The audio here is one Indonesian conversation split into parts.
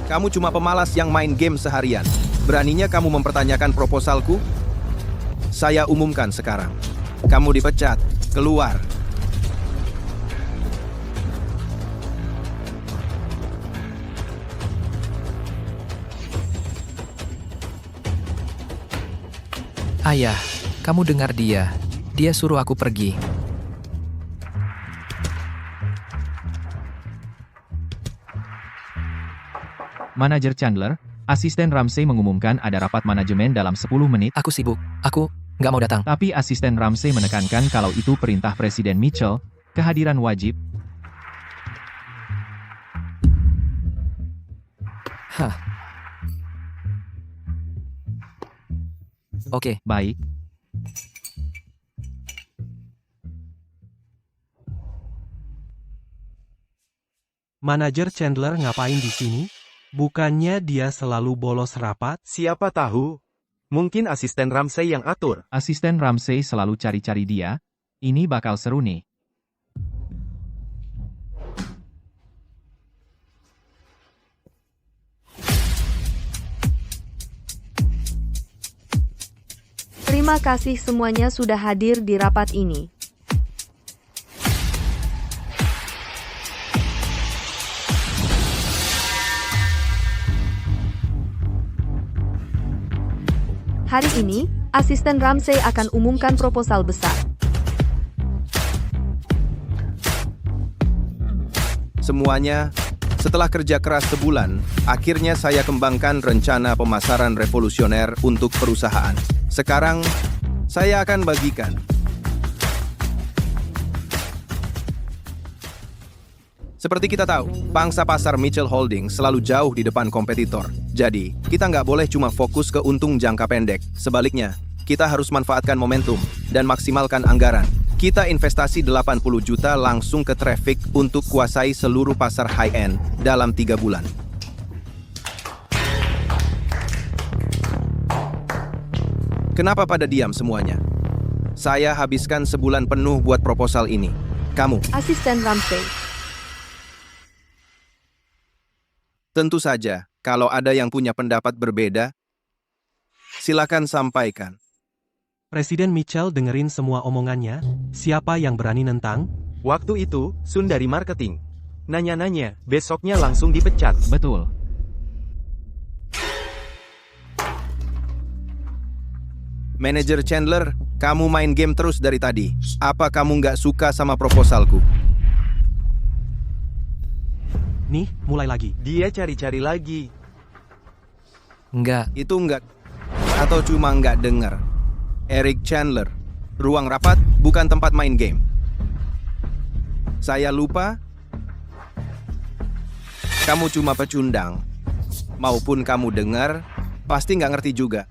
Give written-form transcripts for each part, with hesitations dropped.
Kamu cuma pemalas yang main game seharian. Beraninya kamu mempertanyakan proposalku? Saya umumkan sekarang. Kamu dipecat. Keluar. Ayah, kamu dengar dia. Dia suruh aku pergi. Manajer Chandler, asisten Ramsey mengumumkan ada rapat manajemen dalam 10 menit, Aku sibuk. Aku nggak mau datang. tapi asisten Ramsey menekankan kalau itu perintah Presiden Mitchell, kehadiran wajib. Hah. Oke, Baik, Manajer Chandler ngapain di sini? Bukannya dia selalu bolos rapat? Siapa tahu? Mungkin asisten Ramsey yang atur. asisten Ramsey selalu cari-cari dia. Ini bakal seru nih. Terima kasih semuanya sudah hadir di rapat ini. Hari ini, asisten Ramsey akan umumkan proposal besar. Semuanya, setelah kerja keras sebulan, akhirnya saya kembangkan rencana pemasaran revolusioner untuk perusahaan. Sekarang, saya akan bagikan. Seperti kita tahu, pangsa pasar Mitchell Holdings selalu jauh di depan kompetitor. Jadi, kita nggak boleh cuma fokus ke untung jangka pendek. Sebaliknya, kita harus manfaatkan momentum dan maksimalkan anggaran. Kita investasi 80 juta langsung ke traffic untuk kuasai seluruh pasar high-end dalam 3 bulan. Kenapa pada diam semuanya? Saya habiskan sebulan penuh buat proposal ini. Kamu, Asisten Ramsey. tentu saja, kalau ada yang punya pendapat berbeda, silakan sampaikan. Presiden Mitchell dengerin semua omongannya. Siapa yang berani nentang? Waktu itu, Sun dari marketing. Nanya-nanya, besoknya langsung dipecat. Betul. Manajer Chandler, kamu main game terus dari tadi. Apa kamu nggak suka sama proposalku? Nih, mulai lagi. Dia cari-cari lagi. nggak. Itu nggak, atau cuma nggak dengar? Eric Chandler, ruang rapat bukan tempat main game. Saya lupa? Kamu cuma pecundang. Maupun kamu dengar, pasti nggak ngerti juga.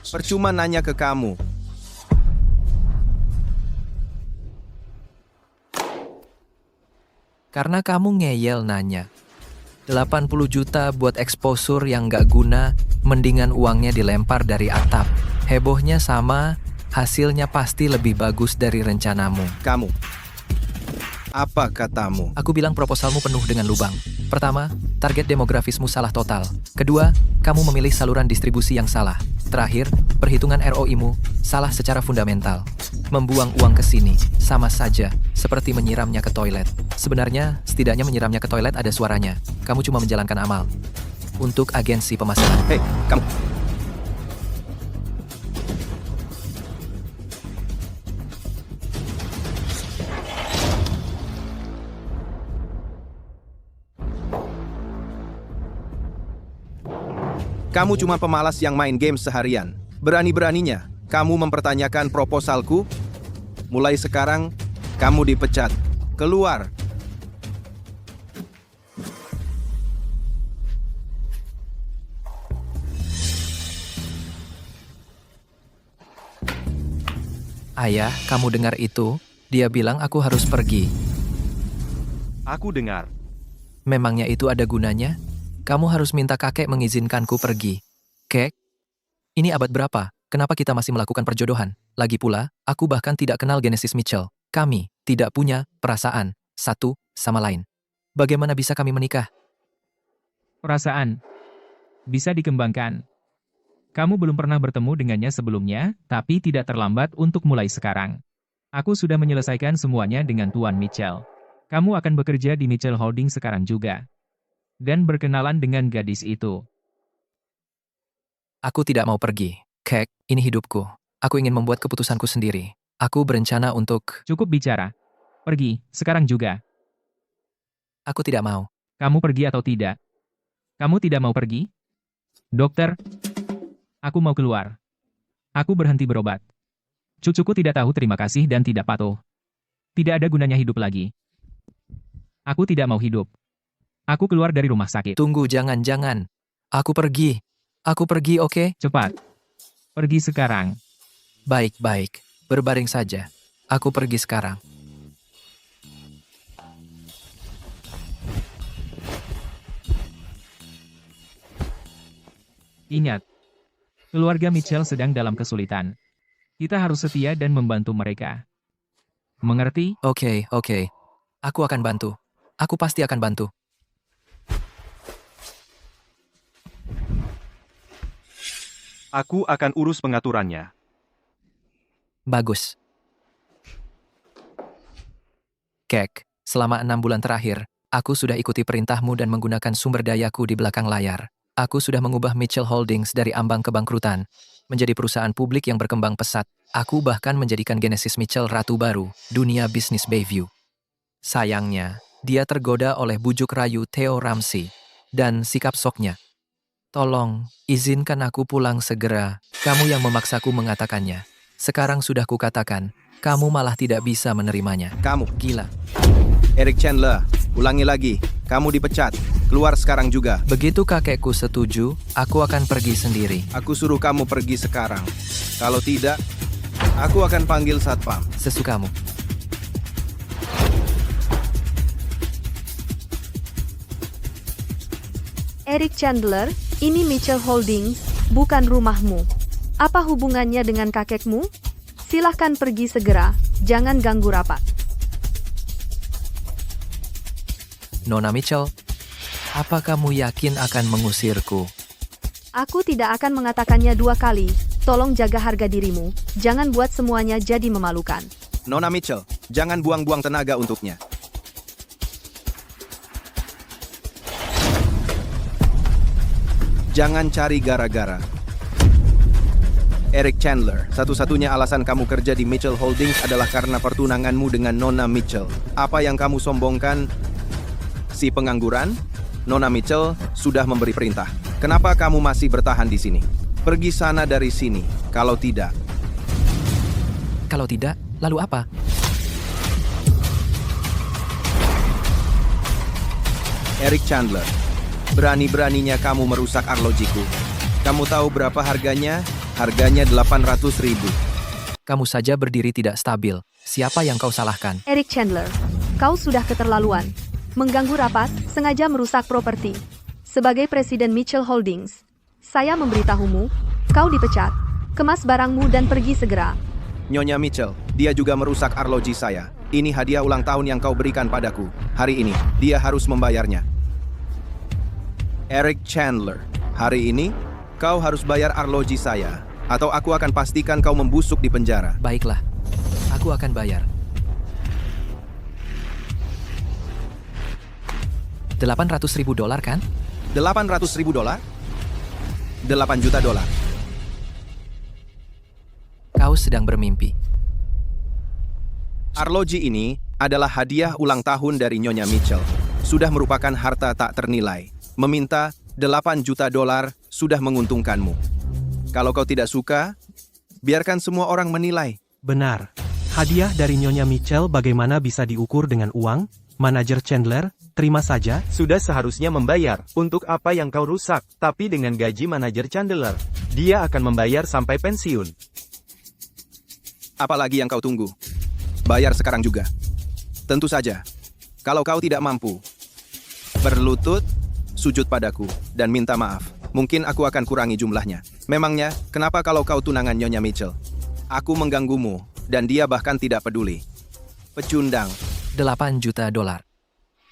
Percuma nanya ke kamu. Karena kamu ngeyel nanya. 80 juta buat exposure yang nggak guna, mendingan uangnya dilempar dari atap. Hebohnya sama, hasilnya pasti lebih bagus dari rencanamu. Kamu. Apa katamu? Aku bilang proposalmu penuh dengan lubang. Pertama, target demografismu salah total. Kedua, kamu memilih saluran distribusi yang salah. Terakhir, perhitungan ROI-mu salah secara fundamental. Membuang uang ke sini sama saja seperti menyiramnya ke toilet. Sebenarnya, setidaknya menyiramnya ke toilet ada suaranya. Kamu cuma menjalankan amal. Untuk agensi pemasaran. Hei, kamu. Kamu cuma pemalas yang main game seharian. Berani-beraninya, kamu mempertanyakan proposalku? Mulai sekarang, kamu dipecat. Keluar. Ayah, kamu dengar itu? Dia bilang aku harus pergi. Aku dengar. Memangnya itu ada gunanya? Kamu harus minta kakek mengizinkanku pergi. Kek? Ini abad berapa? Kenapa kita masih melakukan perjodohan? Lagi pula, aku bahkan tidak kenal Genesis Mitchell. Kami tidak punya perasaan satu sama lain. Bagaimana bisa kami menikah? Perasaan bisa dikembangkan. Kamu belum pernah bertemu dengannya sebelumnya, tapi tidak terlambat untuk mulai sekarang. Aku sudah menyelesaikan semuanya dengan Tuan Mitchell. Kamu akan bekerja di Mitchell Holdings sekarang juga. Dan berkenalan dengan gadis itu. Aku tidak mau pergi. Kek, ini hidupku. Aku ingin membuat keputusanku sendiri. Aku berencana untuk... Cukup bicara. Pergi, sekarang juga. Aku tidak mau. Kamu pergi atau tidak? Kamu tidak mau pergi? Dokter, aku mau keluar. Aku berhenti berobat. Cucuku tidak tahu terima kasih dan tidak patuh. Tidak ada gunanya hidup lagi. Aku tidak mau hidup. Aku keluar dari rumah sakit. Tunggu, jangan. Aku pergi. Aku pergi, oke? Cepat. Pergi sekarang. Baik. Berbaring saja. Aku pergi sekarang. Ingat, keluarga Mitchell sedang dalam kesulitan. Kita harus setia dan membantu mereka. Mengerti? Oke. Aku akan bantu. Aku pasti akan bantu. Aku akan urus pengaturannya. Bagus. Kek, selama 6 bulan terakhir, aku sudah ikuti perintahmu dan menggunakan sumber dayaku di belakang layar. Aku sudah mengubah Mitchell Holdings dari ambang kebangkrutan menjadi perusahaan publik yang berkembang pesat. Aku bahkan menjadikan Genesis Mitchell ratu baru, dunia bisnis Bayview. Sayangnya, dia tergoda oleh bujuk rayu Theo Ramsey dan sikap soknya. Tolong, izinkan aku pulang segera. Kamu yang memaksaku mengatakannya. Sekarang sudah kukatakan, kamu malah tidak bisa menerimanya. Kamu, Gila. Eric Chandler, ulangi lagi. Kamu dipecat. Keluar sekarang juga. Begitu kakekku setuju, aku akan pergi sendiri. Aku suruh kamu pergi sekarang. Kalau tidak, aku akan panggil satpam. Sesukamu. Eric Chandler, ini Mitchell Holdings, bukan rumahmu. Apa hubungannya dengan kakekmu? Silahkan pergi segera, jangan ganggu rapat. Nona Mitchell, apa kamu yakin akan mengusirku? Aku tidak akan mengatakannya 2 kali. Tolong jaga harga dirimu, jangan buat semuanya jadi memalukan. Nona Mitchell, jangan buang-buang tenaga untuknya. Jangan cari gara-gara. Eric Chandler, satu-satunya alasan kamu kerja di Mitchell Holdings adalah karena pertunanganmu dengan Nona Mitchell. Apa yang kamu sombongkan? Si pengangguran? Nona Mitchell sudah memberi perintah. Kenapa kamu masih bertahan di sini? Pergi sana dari sini. Kalau tidak, Kalau tidak, lalu apa? Eric Chandler, berani-beraninya kamu merusak arlojiku. Kamu tahu berapa harganya? Harganya 800.000. Kamu saja berdiri tidak stabil. Siapa yang kau salahkan? Eric Chandler, kau sudah keterlaluan. Mengganggu rapat, sengaja merusak properti. Sebagai Presiden Mitchell Holdings, saya memberitahumu, kau dipecat. Kemas barangmu dan pergi segera. Nyonya Mitchell, dia juga merusak arloji saya. Ini hadiah ulang tahun yang kau berikan padaku. Hari ini, dia harus membayarnya. Eric Chandler, hari ini, kau harus bayar arloji saya. Atau aku akan pastikan kau membusuk di penjara. Baiklah, aku akan bayar. $800.000 kan? $800.000? 8 juta dolar. Kau sedang bermimpi. Arloji ini adalah hadiah ulang tahun dari Nyonya Mitchell. Sudah merupakan harta tak ternilai. Meminta $8 juta sudah menguntungkanmu. Kalau kau tidak suka, biarkan semua orang menilai. Benar. Hadiah dari Nyonya Mitchell bagaimana bisa diukur dengan uang? Manajer Chandler, terima saja. Sudah seharusnya membayar untuk apa yang kau rusak, tapi dengan gaji manajer Chandler, dia akan membayar sampai pensiun. Apalagi yang kau tunggu? Bayar sekarang juga. Tentu saja, kalau kau tidak mampu, berlutut, sujud padaku, dan minta maaf. Mungkin aku akan kurangi jumlahnya. Memangnya, kenapa kalau kau tunangan Nyonya Mitchell? Aku mengganggumu, dan dia bahkan tidak peduli. Pecundang. $8 juta.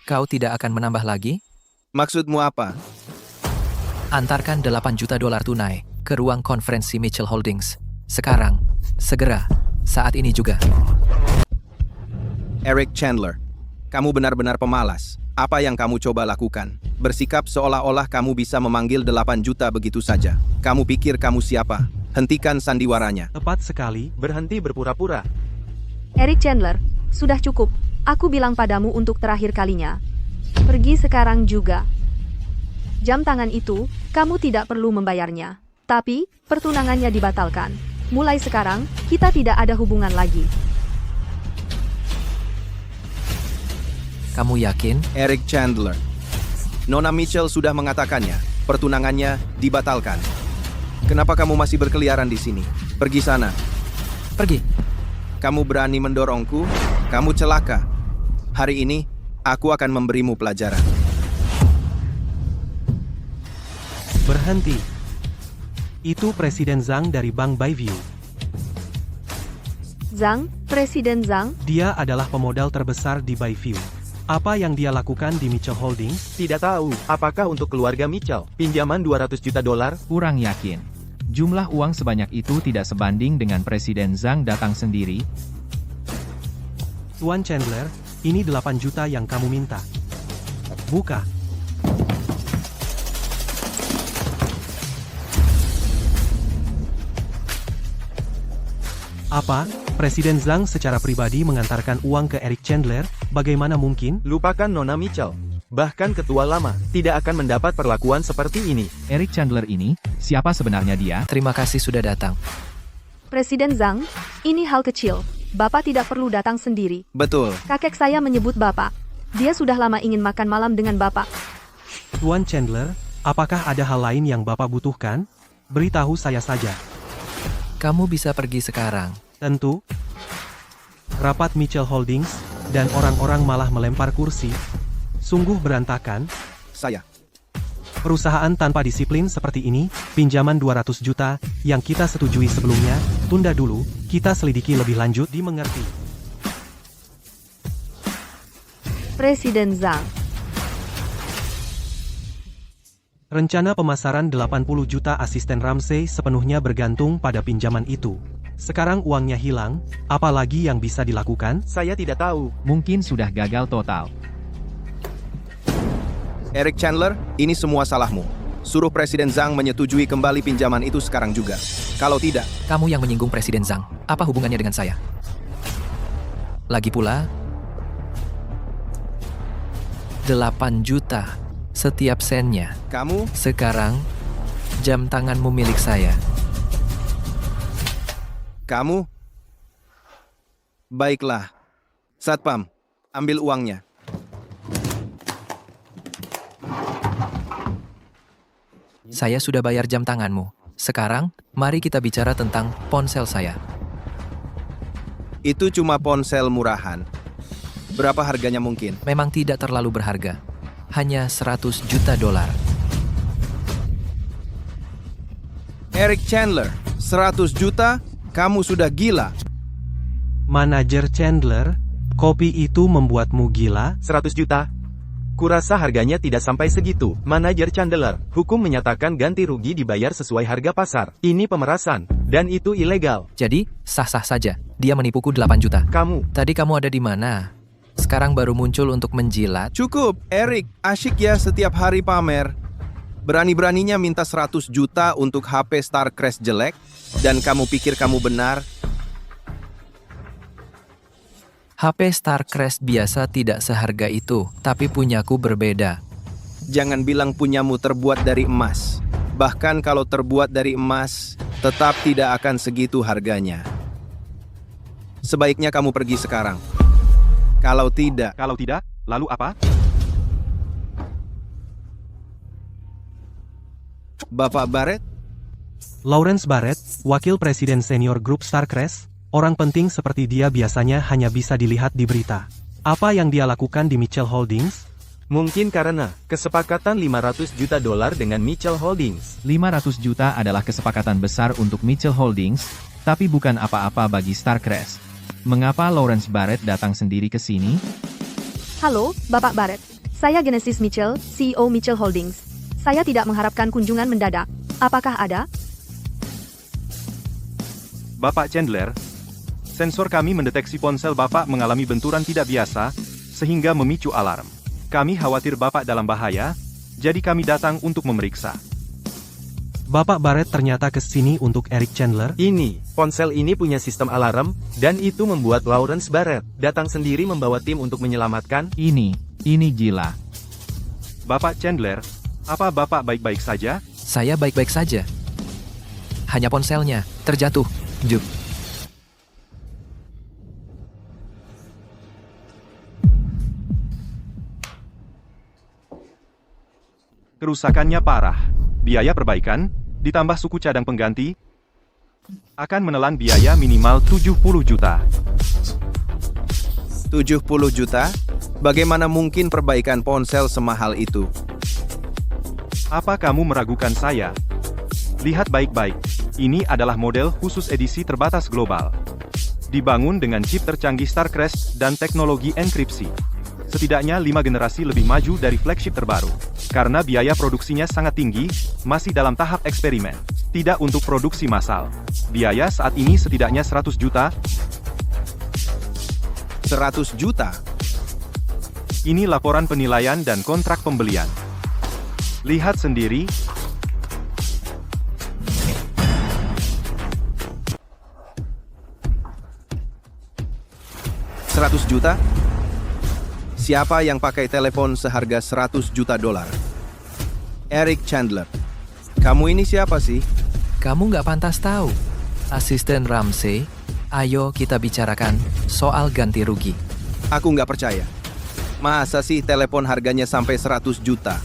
Kau tidak akan menambah lagi? Maksudmu apa? Antarkan 8 juta dolar tunai ke ruang konferensi Mitchell Holdings. Sekarang, segera, saat ini juga. Eric Chandler, kamu benar-benar pemalas. Apa yang kamu coba lakukan? Bersikap seolah-olah kamu bisa memanggil 8 juta begitu saja. Kamu pikir kamu siapa? Hentikan sandiwaranya. Tepat sekali. Berhenti berpura-pura. Eric Chandler, sudah cukup. Aku bilang padamu untuk terakhir kalinya. Pergi sekarang juga. Jam tangan itu, kamu tidak perlu membayarnya. Tapi, pertunangannya dibatalkan. Mulai sekarang, kita tidak ada hubungan lagi. Kamu yakin? Eric Chandler. Nona Mitchell sudah mengatakannya. Pertunangannya dibatalkan. Kenapa kamu masih berkeliaran di sini? Pergi sana. Pergi. Kamu berani mendorongku? Kamu celaka. Hari ini, aku akan memberimu pelajaran. Berhenti. Itu Presiden Zhang dari Bank Bayview. Zhang, Presiden Zhang, Dia adalah pemodal terbesar di Bayview. Apa yang dia lakukan di Mitchell Holdings? Tidak tahu, apakah untuk keluarga Mitchell, pinjaman 200 juta dolar? Kurang yakin. Jumlah uang sebanyak itu tidak sebanding dengan Presiden Zhang datang sendiri. Tuan Chandler, ini 8 juta yang kamu minta. Buka. Apa? Presiden Zhang secara pribadi mengantarkan uang ke Eric Chandler? Bagaimana mungkin? Lupakan Nona Mitchell. Bahkan ketua lama, tidak akan mendapat perlakuan seperti ini. Eric Chandler ini, siapa sebenarnya dia? Terima kasih sudah datang. Presiden Zhang, ini hal kecil. Bapak tidak perlu datang sendiri. Betul. Kakek saya menyebut Bapak. Dia sudah lama ingin makan malam dengan Bapak. Tuan Chandler, apakah ada hal lain yang Bapak butuhkan? Beritahu saya saja. Kamu bisa pergi sekarang. Tentu. Rapat Mitchell Holdings, dan orang-orang malah melempar kursi. Sungguh berantakan. Saya. Perusahaan tanpa disiplin seperti ini, pinjaman 200 juta, yang kita setujui sebelumnya, tunda dulu, kita selidiki lebih lanjut, dimengerti. Presiden Zhang, Rencana pemasaran 80 juta asisten Ramsey sepenuhnya bergantung pada pinjaman itu. Sekarang uangnya hilang, apalagi yang bisa dilakukan? Saya tidak tahu. Mungkin sudah gagal total. Eric Chandler, ini semua salahmu. Suruh Presiden Zhang menyetujui kembali pinjaman itu sekarang juga. Kalau tidak, Kamu yang menyinggung Presiden Zhang. Apa hubungannya dengan saya? Lagi pula, 8 juta. Setiap sennya. kamu Sekarang, jam tanganmu milik saya. Kamu? Baiklah. Satpam, ambil uangnya. Saya sudah bayar jam tanganmu. Sekarang, mari kita bicara tentang ponsel saya. Itu cuma ponsel murahan. Berapa harganya mungkin? Memang tidak terlalu berharga. Hanya 100 juta dolar. Eric Chandler, 100 juta? Kamu sudah gila. Manajer Chandler, kopi itu membuatmu gila? 100 juta? Kurasa harganya tidak sampai segitu. Manajer Chandler, hukum menyatakan ganti rugi dibayar sesuai harga pasar. Ini pemerasan, dan itu ilegal. Jadi, sah-sah saja. Dia menipuku 8 juta. Kamu, Tadi kamu ada di mana? Sekarang baru muncul untuk menjilat. Cukup, Eric. Asyik ya setiap hari pamer. Berani-beraninya minta 100 juta untuk HP Starcrest jelek, dan kamu pikir kamu benar? HP Starcrest biasa tidak seharga itu, tapi punyaku berbeda. Jangan bilang punyamu terbuat dari emas. Bahkan kalau terbuat dari emas, tetap tidak akan segitu harganya. Sebaiknya kamu pergi sekarang. Kalau tidak, lalu apa? Bapak Barrett, Lawrence Barrett, wakil presiden senior grup Starcrest, orang penting seperti dia biasanya hanya bisa dilihat di berita. Apa yang dia lakukan di Mitchell Holdings? Mungkin karena kesepakatan 500 juta dolar dengan Mitchell Holdings. 500 juta adalah kesepakatan besar untuk Mitchell Holdings, tapi bukan apa-apa bagi Starcrest. Mengapa Lawrence Barrett datang sendiri ke sini? halo, Bapak Barrett. Saya Genesis Mitchell, CEO Mitchell Holdings. Saya tidak mengharapkan kunjungan mendadak. Apakah ada? Bapak Chandler, sensor kami mendeteksi ponsel Bapak mengalami benturan tidak biasa, sehingga memicu alarm. Kami khawatir Bapak dalam bahaya, jadi kami datang untuk memeriksa. Bapak Barrett ternyata ke sini untuk Eric Chandler. Ini, ponsel ini punya sistem alarm, dan itu membuat Lawrence Barrett datang sendiri membawa tim untuk menyelamatkan. Ini gila. Bapak Chandler, apa Bapak baik-baik saja? Saya baik-baik saja. Hanya ponselnya terjatuh. Jup. Kerusakannya parah. Biaya perbaikan, ditambah suku cadang pengganti, akan menelan biaya minimal 70 juta. 70 juta? Bagaimana mungkin perbaikan ponsel semahal itu? Apa kamu meragukan saya? Lihat baik-baik. Ini adalah model khusus edisi terbatas global. Dibangun dengan chip tercanggih Starcrest dan teknologi enkripsi. Setidaknya 5 generasi lebih maju dari flagship terbaru. Karena biaya produksinya sangat tinggi, masih dalam tahap eksperimen. Tidak untuk produksi massal. Biaya saat ini setidaknya 100 juta. 100 juta? Ini laporan penilaian dan kontrak pembelian. Lihat sendiri. $100 juta? Siapa yang pakai telepon seharga $100 juta? Eric Chandler. Kamu ini siapa sih? Kamu nggak pantas tahu. Asisten Ramsey, ayo kita bicarakan soal ganti rugi. Aku nggak percaya. Masa sih telepon harganya sampai 100 juta?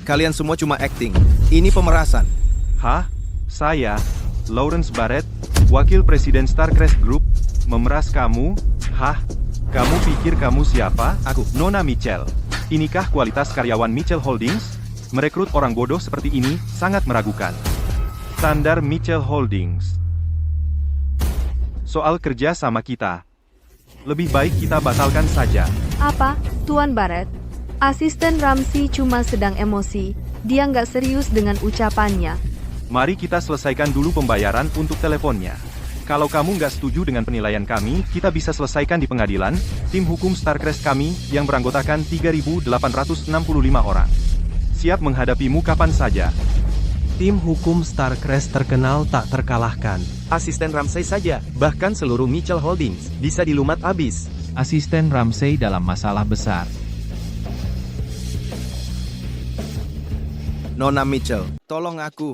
Kalian semua cuma acting. Ini pemerasan. Hah? Saya, Lawrence Barrett, Wakil Presiden Starcrest Group, memeras kamu? Hah? Kamu pikir kamu siapa? Aku. Nona Mitchell. Inikah kualitas karyawan Mitchell Holdings? Merekrut orang bodoh seperti ini sangat meragukan. Standar Mitchell Holdings. Soal kerja sama kita. Lebih baik kita batalkan saja. Apa, Tuan Barrett? Asisten Ramsey cuma sedang emosi. Dia nggak serius dengan ucapannya. Mari kita selesaikan dulu pembayaran untuk teleponnya. Kalau kamu nggak setuju dengan penilaian kami, kita bisa selesaikan di pengadilan. Tim hukum Starcrest kami, yang beranggotakan 3.865 orang. Siap menghadapimu kapan saja. Tim hukum Starcrest terkenal tak terkalahkan. Asisten Ramsey saja, bahkan seluruh Mitchell Holdings, bisa dilumat abis. Asisten Ramsey dalam masalah besar. Nona Mitchell, tolong aku.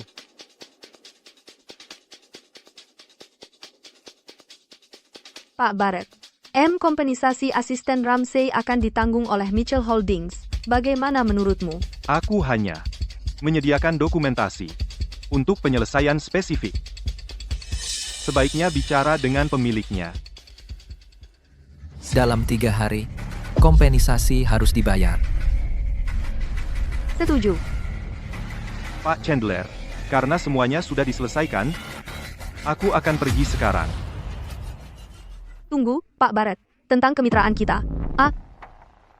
Pak Barrett, kompensasi asisten Ramsey akan ditanggung oleh Mitchell Holdings. Bagaimana menurutmu? Aku hanya menyediakan dokumentasi untuk penyelesaian spesifik. Sebaiknya bicara dengan pemiliknya. Dalam 3 hari, kompensasi harus dibayar. Setuju. Pak Chandler, karena semuanya sudah diselesaikan, aku akan pergi sekarang. Tunggu, Pak Barrett. Tentang kemitraan kita.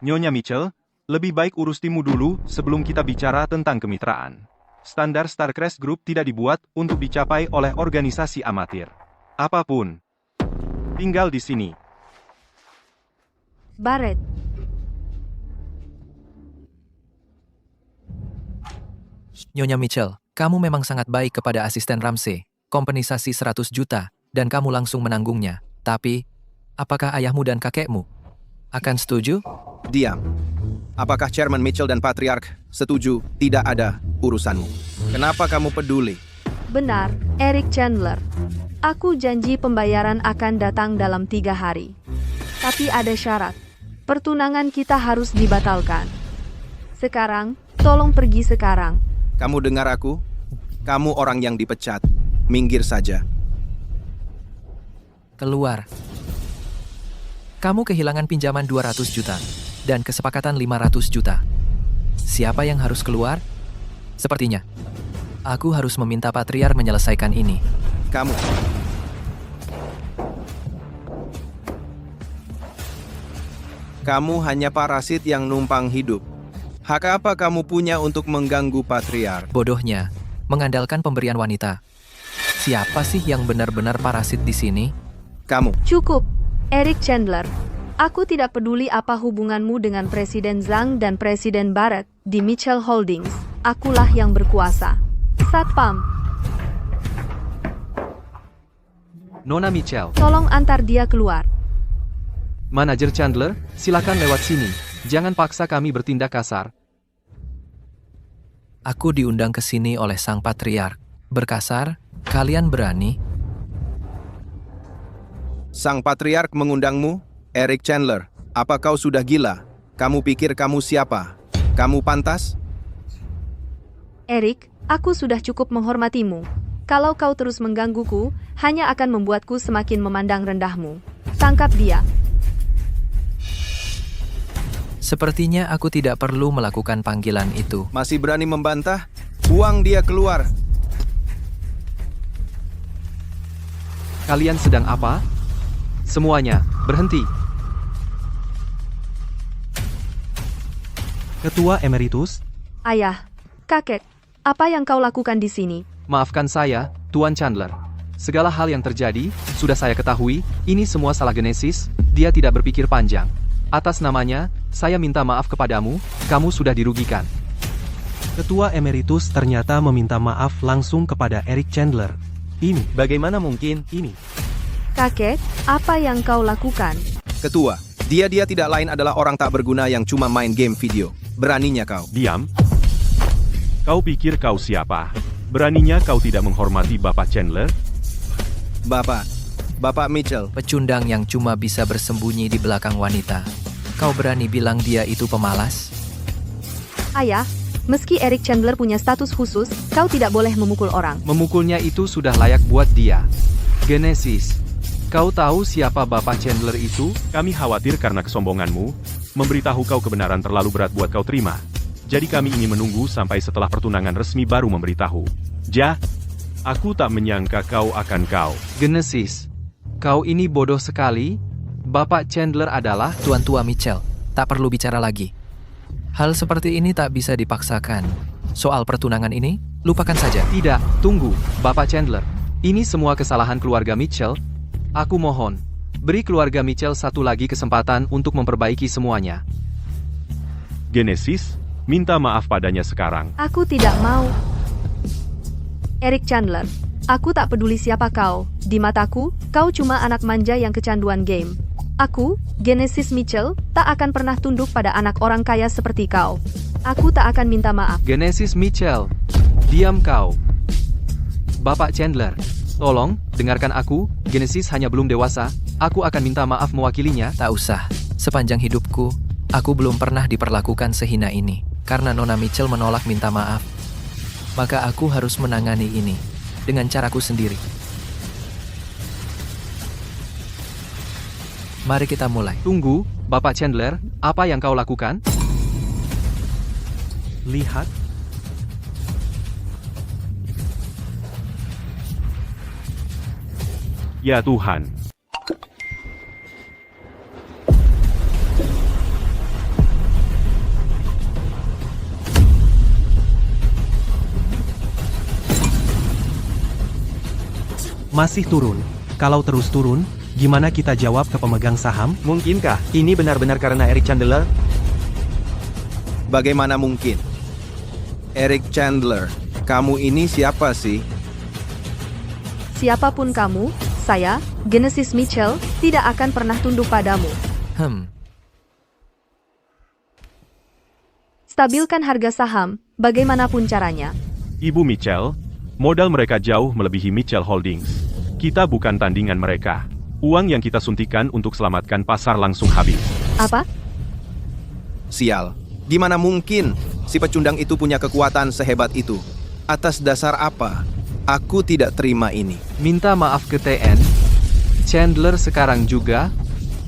Nyonya Mitchell, lebih baik urus timmu dulu sebelum kita bicara tentang kemitraan. Standar Starcrest Group tidak dibuat untuk dicapai oleh organisasi amatir. Apapun. Tinggal di sini. Barrett. Nyonya Mitchell, kamu memang sangat baik kepada asisten Ramsey. Kompensasi 100 juta, dan kamu langsung menanggungnya. Tapi, apakah ayahmu dan kakekmu akan setuju? Diam. Apakah Chairman Mitchell dan Patriark setuju? Tidak ada urusanmu. Kenapa kamu peduli? Benar, Eric Chandler. Aku janji pembayaran akan datang dalam 3 hari. Tapi ada syarat. Pertunangan kita harus dibatalkan. Sekarang, tolong pergi sekarang. Kamu dengar aku? Kamu orang yang dipecat. Minggir saja. Keluar. Kamu kehilangan pinjaman 200 juta dan kesepakatan 500 juta. Siapa yang harus keluar? Sepertinya, aku harus meminta Patriark menyelesaikan ini. Kamu. Kamu hanya parasit yang numpang hidup. Hak apa kamu punya untuk mengganggu patriark? Bodohnya, mengandalkan pemberian wanita. Siapa sih yang benar-benar parasit di sini? Kamu. Cukup, Eric Chandler. Aku tidak peduli apa hubunganmu dengan Presiden Zhang dan Presiden Barrett di Mitchell Holdings. Akulah yang berkuasa. Satpam, Nona Mitchell, tolong antar dia keluar. Manajer Chandler, silakan lewat sini. Jangan paksa kami bertindak kasar. Aku diundang ke sini oleh sang patriark. Berkasar, kalian berani? Sang patriark mengundangmu? Eric Chandler, apa kau sudah gila? Kamu pikir kamu siapa? Kamu pantas? Eric, aku sudah cukup menghormatimu. Kalau kau terus menggangguku, hanya akan membuatku semakin memandang rendahmu. Tangkap dia. Sepertinya aku tidak perlu melakukan panggilan itu. Masih berani membantah? Buang dia keluar. Kalian sedang apa? Semuanya, berhenti. Ketua Emeritus, Ayah, kakek, apa yang kau lakukan di sini? Maafkan saya, Tuan Chandler. Segala hal yang terjadi, sudah saya ketahui, ini semua salah Genesis, dia tidak berpikir panjang. Atas namanya, saya minta maaf kepadamu, kamu sudah dirugikan. Ketua Emeritus ternyata meminta maaf langsung kepada Eric Chandler. Ini, Bagaimana mungkin? ini. Kakek, apa yang kau lakukan? Ketua, dia tidak lain adalah orang tak berguna yang cuma main game video. Beraninya kau. Diam. Kau pikir kau siapa? Beraninya kau tidak menghormati Bapak Chandler? Bapak Mitchell. Pecundang yang cuma bisa bersembunyi di belakang wanita. Kau berani bilang dia itu pemalas? Ayah, meski Eric Chandler punya status khusus, kau tidak boleh memukul orang. Memukulnya itu sudah layak buat dia. Genesis, kau tahu siapa Bapak Chandler itu? Kami khawatir karena kesombonganmu, memberitahu kau kebenaran terlalu berat buat kau terima. Jadi kami ingin menunggu sampai setelah pertunangan resmi baru memberitahu. Aku tak menyangka kau akan kau. Genesis, kau ini bodoh sekali. Bapak Chandler adalah... Tuan tua Mitchell, tak perlu bicara lagi. Hal seperti ini tak bisa dipaksakan. Soal pertunangan ini, lupakan saja. Tidak, tunggu, Bapak Chandler. Ini semua kesalahan keluarga Mitchell. Aku mohon, beri keluarga Mitchell satu lagi kesempatan untuk memperbaiki semuanya. Genesis, minta maaf padanya sekarang. Aku tidak mau. Eric Chandler, aku tak peduli siapa kau. Di mataku, kau cuma anak manja yang kecanduan game. Aku, Genesis Mitchell, tak akan pernah tunduk pada anak orang kaya seperti kau. Aku tak akan minta maaf. Genesis Mitchell, diam kau. Bapak Chandler, tolong, dengarkan aku. Genesis hanya belum dewasa. Aku akan minta maaf mewakilinya. Tak usah. Sepanjang hidupku, aku belum pernah diperlakukan sehina ini. Karena Nona Mitchell menolak minta maaf, maka aku harus menangani ini dengan caraku sendiri. Mari kita mulai. Tunggu, Bapak Chandler, apa yang kau lakukan? Lihat, Ya Tuhan. masih turun. Kalau terus turun, gimana kita jawab ke pemegang saham? Mungkinkah ini benar-benar karena Eric Chandler? Bagaimana mungkin? Eric Chandler, kamu ini siapa sih? Siapapun kamu, saya, Genesis Mitchell, tidak akan pernah tunduk padamu. Stabilkan harga saham, bagaimanapun caranya. Ibu Mitchell, modal mereka jauh melebihi Mitchell Holdings. Kita bukan tandingan mereka. Uang yang kita suntikan untuk selamatkan pasar langsung habis. Apa? Sial, gimana mungkin si pecundang itu punya kekuatan sehebat itu? Atas dasar apa? Aku tidak terima ini. Minta maaf ke TN. Chandler sekarang juga.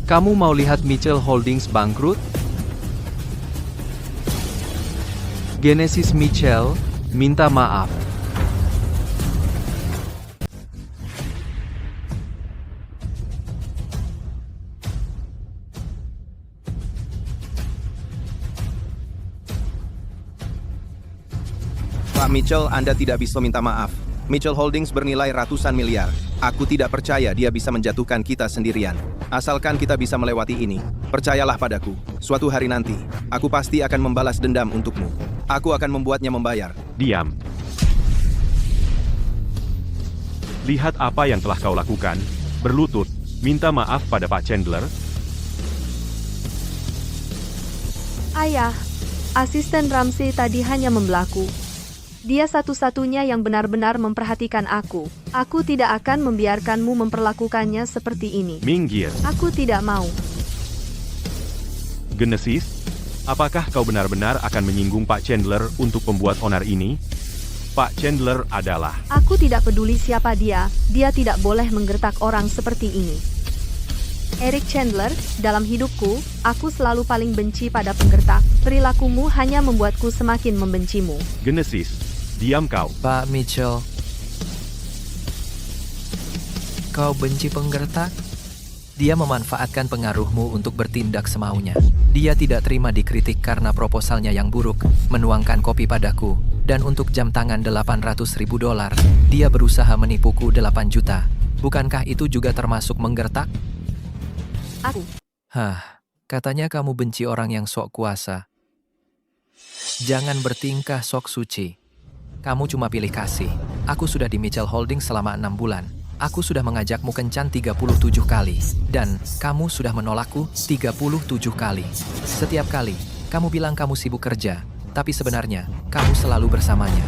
Kamu mau lihat Mitchell Holdings bangkrut? Genesis Mitchell, minta maaf. Pak Mitchell, Anda tidak bisa minta maaf. Mitchell Holdings bernilai ratusan miliar. Aku tidak percaya dia bisa menjatuhkan kita sendirian. Asalkan kita bisa melewati ini, percayalah padaku. Suatu hari nanti, aku pasti akan membalas dendam untukmu. Aku akan membuatnya membayar. Diam. Lihat apa yang telah kau lakukan. Berlutut, minta maaf pada Pak Chandler. Ayah, asisten Ramsey tadi hanya membelaku. Dia satu-satunya yang benar-benar memperhatikan aku. Aku tidak akan membiarkanmu memperlakukannya seperti ini. Minggir. Aku tidak mau. Genesis, apakah kau benar-benar akan menyinggung Pak Chandler untuk pembuat onar ini? Pak Chandler adalah... Aku tidak peduli siapa dia tidak boleh menggertak orang seperti ini. Eric Chandler, dalam hidupku, aku selalu paling benci pada penggertak. Perilakumu hanya membuatku semakin membencimu. Genesis, diam kau. Pak Mitchell. Kau benci penggertak? Dia memanfaatkan pengaruhmu untuk bertindak semaunya. Dia tidak terima dikritik karena proposalnya yang buruk, menuangkan kopi padaku, dan untuk jam tangan $800.000, dia berusaha menipuku 8 juta. Bukankah itu juga termasuk menggertak? Aku. Katanya kamu benci orang yang sok kuasa. Jangan bertingkah sok suci. Kamu cuma pilih kasih. Aku sudah di Mitchell Holdings selama 6 bulan. Aku sudah mengajakmu kencan 37 kali. Dan kamu sudah menolakku 37 kali. Setiap kali, kamu bilang kamu sibuk kerja. Tapi sebenarnya, kamu selalu bersamanya.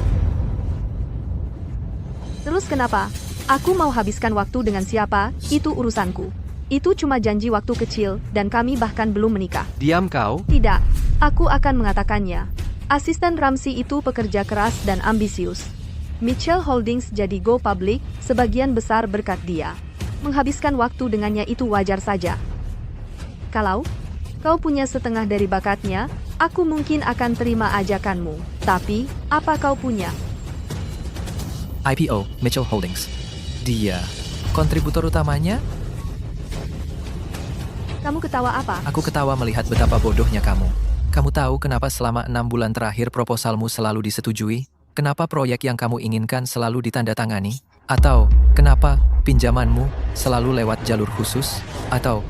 Terus kenapa? Aku mau habiskan waktu dengan siapa, itu urusanku. Itu cuma janji waktu kecil, dan kami bahkan belum menikah. Diam kau. Tidak, aku akan mengatakannya. Asisten Ramsey itu pekerja keras dan ambisius. Mitchell Holdings jadi go public, sebagian besar berkat dia. Menghabiskan waktu dengannya itu wajar saja. Kalau kau punya setengah dari bakatnya, aku mungkin akan terima ajakanmu. Tapi, apa kau punya? IPO Mitchell Holdings. Dia kontributor utamanya? Kamu ketawa apa? Aku ketawa melihat betapa bodohnya kamu. Kamu tahu kenapa selama 6 bulan terakhir proposalmu selalu disetujui? Kenapa proyek yang kamu inginkan selalu ditandatangani? Atau kenapa pinjamanmu selalu lewat jalur khusus? Atau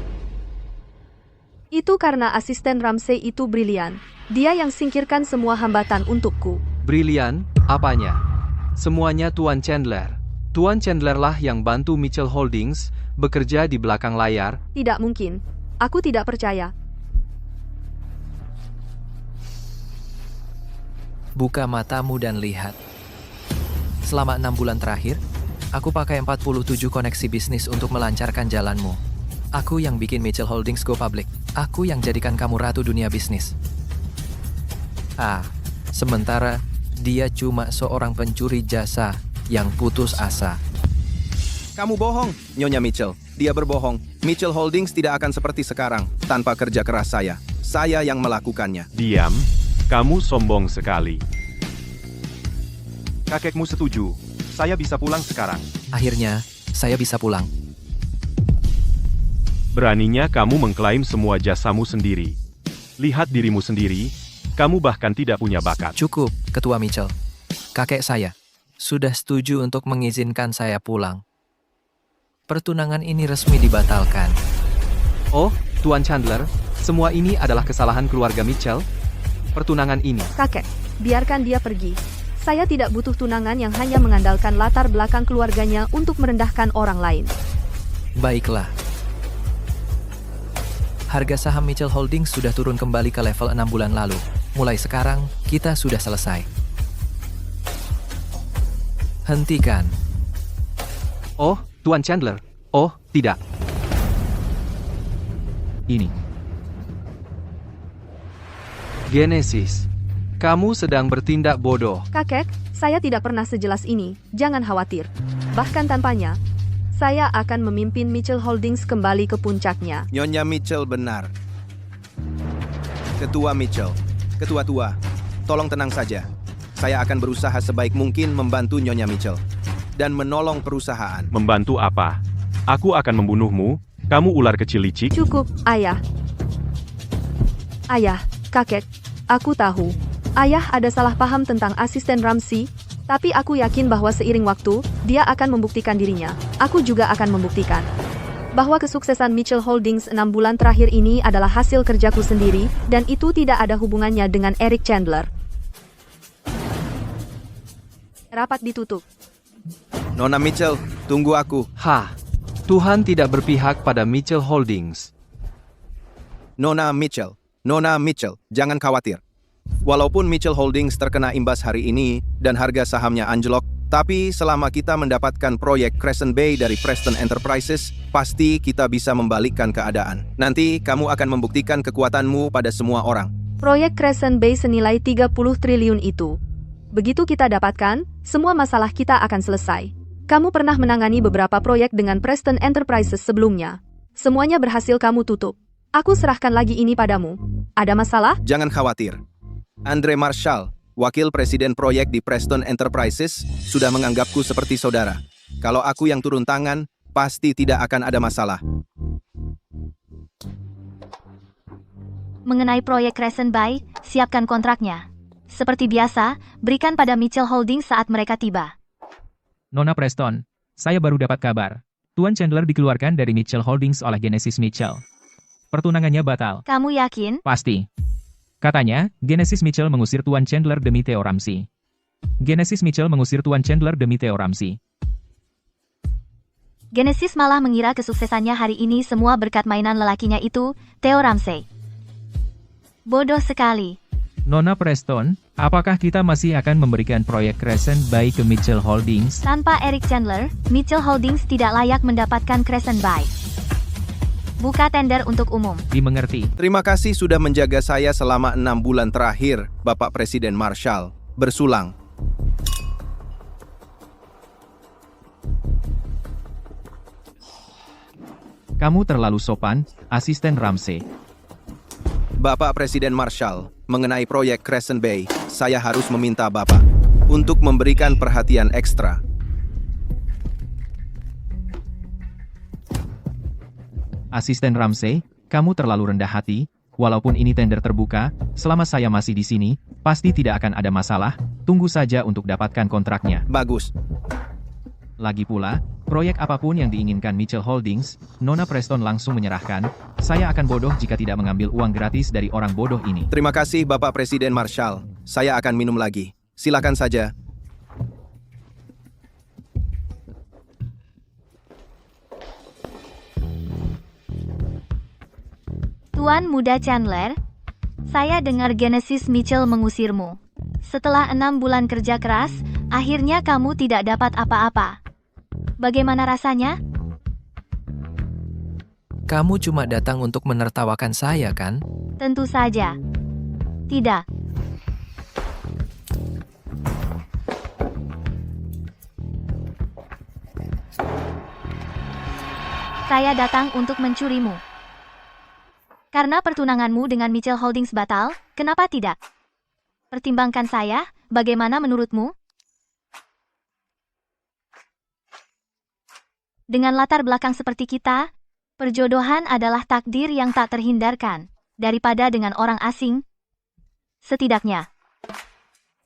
Itu karena asisten Ramsey itu brilian. Dia yang singkirkan semua hambatan untukku. Brilian, apanya? Semuanya Tuan Chandler. Tuan Chandler lah yang bantu Mitchell Holdings bekerja di belakang layar. Tidak mungkin. Aku tidak percaya. buka matamu dan lihat. Selama 6 bulan terakhir, aku pakai 47 koneksi bisnis untuk melancarkan jalanmu. Aku yang bikin Mitchell Holdings go public. Aku yang jadikan kamu ratu dunia bisnis. Sementara dia cuma seorang pencuri jasa yang putus asa. Kamu bohong, Nyonya Mitchell. Dia berbohong. Mitchell Holdings tidak akan seperti sekarang tanpa kerja keras saya. Saya yang melakukannya. Diam, kamu sombong sekali. Kakekmu setuju. Saya bisa pulang sekarang. Akhirnya, saya bisa pulang. Beraninya kamu mengklaim semua jasamu sendiri. Lihat dirimu sendiri, kamu bahkan tidak punya bakat. Cukup, Ketua Mitchell. Kakek saya sudah setuju untuk mengizinkan saya pulang. Pertunangan ini resmi dibatalkan. Oh, Tuan Chandler, semua ini adalah kesalahan keluarga Mitchell. Pertunangan ini. Kakek, biarkan dia pergi. Saya tidak butuh tunangan yang hanya mengandalkan latar belakang keluarganya untuk merendahkan orang lain. Baiklah. Harga saham Mitchell Holdings sudah turun kembali ke level 6 bulan lalu. Mulai sekarang, kita sudah selesai. Hentikan. Oh, Tuan Chandler. Oh, tidak. Ini. Genesis. Kamu sedang bertindak bodoh. Kakek, saya tidak pernah sejelas ini. Jangan khawatir. Bahkan tanpanya, saya akan memimpin Mitchell Holdings kembali ke puncaknya. Nyonya Mitchell benar. Ketua Mitchell, Ketua tua, tolong tenang saja. Saya akan berusaha sebaik mungkin membantu Nyonya Mitchell dan menolong perusahaan. Membantu apa? Aku akan membunuhmu, kamu ular kecil licik. Cukup, Ayah. Ayah, kakek, aku tahu. Ayah ada salah paham tentang asisten Ramsey. Tapi aku yakin bahwa seiring waktu, dia akan membuktikan dirinya. Aku juga akan membuktikan bahwa kesuksesan Mitchell Holdings 6 bulan terakhir ini adalah hasil kerjaku sendiri, dan itu tidak ada hubungannya dengan Eric Chandler. Rapat ditutup. Nona Mitchell, tunggu aku. Hah, Tuhan tidak berpihak pada Mitchell Holdings. Nona Mitchell, jangan khawatir. Walaupun Mitchell Holdings terkena imbas hari ini dan harga sahamnya anjlok, tapi selama kita mendapatkan proyek Crescent Bay dari Preston Enterprises, pasti kita bisa membalikkan keadaan. Nanti kamu akan membuktikan kekuatanmu pada semua orang. Proyek Crescent Bay senilai 30 triliun itu. Begitu kita dapatkan, semua masalah kita akan selesai. Kamu pernah menangani beberapa proyek dengan Preston Enterprises sebelumnya. Semuanya berhasil kamu tutup. Aku serahkan lagi ini padamu. Ada masalah? Jangan khawatir. Andre Marshall, wakil presiden proyek di Preston Enterprises, sudah menganggapku seperti saudara. Kalau aku yang turun tangan, pasti tidak akan ada masalah. Mengenai proyek Crescent Bay, siapkan kontraknya. Seperti biasa, berikan pada Mitchell Holdings saat mereka tiba. Nona Preston, saya baru dapat kabar. Tuan Chandler dikeluarkan dari Mitchell Holdings oleh Genesis Mitchell. Pertunangannya batal. Kamu yakin? Pasti. Katanya, Genesis Mitchell mengusir Tuan Chandler demi Theo Ramsey. Genesis Mitchell mengusir Tuan Chandler demi Theo Ramsey. Genesis malah mengira kesuksesannya hari ini semua berkat mainan lelakinya itu, Theo Ramsey. Bodoh sekali. Nona Preston, apakah kita masih akan memberikan proyek Crescent Bay ke Mitchell Holdings? Tanpa Eric Chandler, Mitchell Holdings tidak layak mendapatkan Crescent Bay. Buka tender untuk umum. Dimengerti. Terima kasih sudah menjaga saya selama 6 bulan terakhir, Bapak Presiden Marshall. Bersulang. Kamu terlalu sopan, Asisten Ramsey. Bapak Presiden Marshall, mengenai proyek Crescent Bay, saya harus meminta Bapak untuk memberikan perhatian ekstra. Asisten Ramsey, kamu terlalu rendah hati. Walaupun ini tender terbuka, selama saya masih di sini, pasti tidak akan ada masalah. Tunggu saja untuk dapatkan kontraknya. Bagus. Lagi pula, proyek apapun yang diinginkan Mitchell Holdings, Nona Preston langsung menyerahkan. Saya akan bodoh jika tidak mengambil uang gratis dari orang bodoh ini. Terima kasih Bapak Presiden Marshall. Saya akan minum lagi. Silakan saja. Tuan Muda Chandler, saya dengar Genesis Mitchell mengusirmu. Setelah 6 bulan kerja keras, akhirnya kamu tidak dapat apa-apa. Bagaimana rasanya? Kamu cuma datang untuk menertawakan saya, kan? Tentu saja. Tidak. Saya datang untuk mencurimu. Karena pertunanganmu dengan Mitchell Holdings batal, kenapa tidak? Pertimbangkan saya, bagaimana menurutmu? Dengan latar belakang seperti kita, perjodohan adalah takdir yang tak terhindarkan, daripada dengan orang asing. Setidaknya,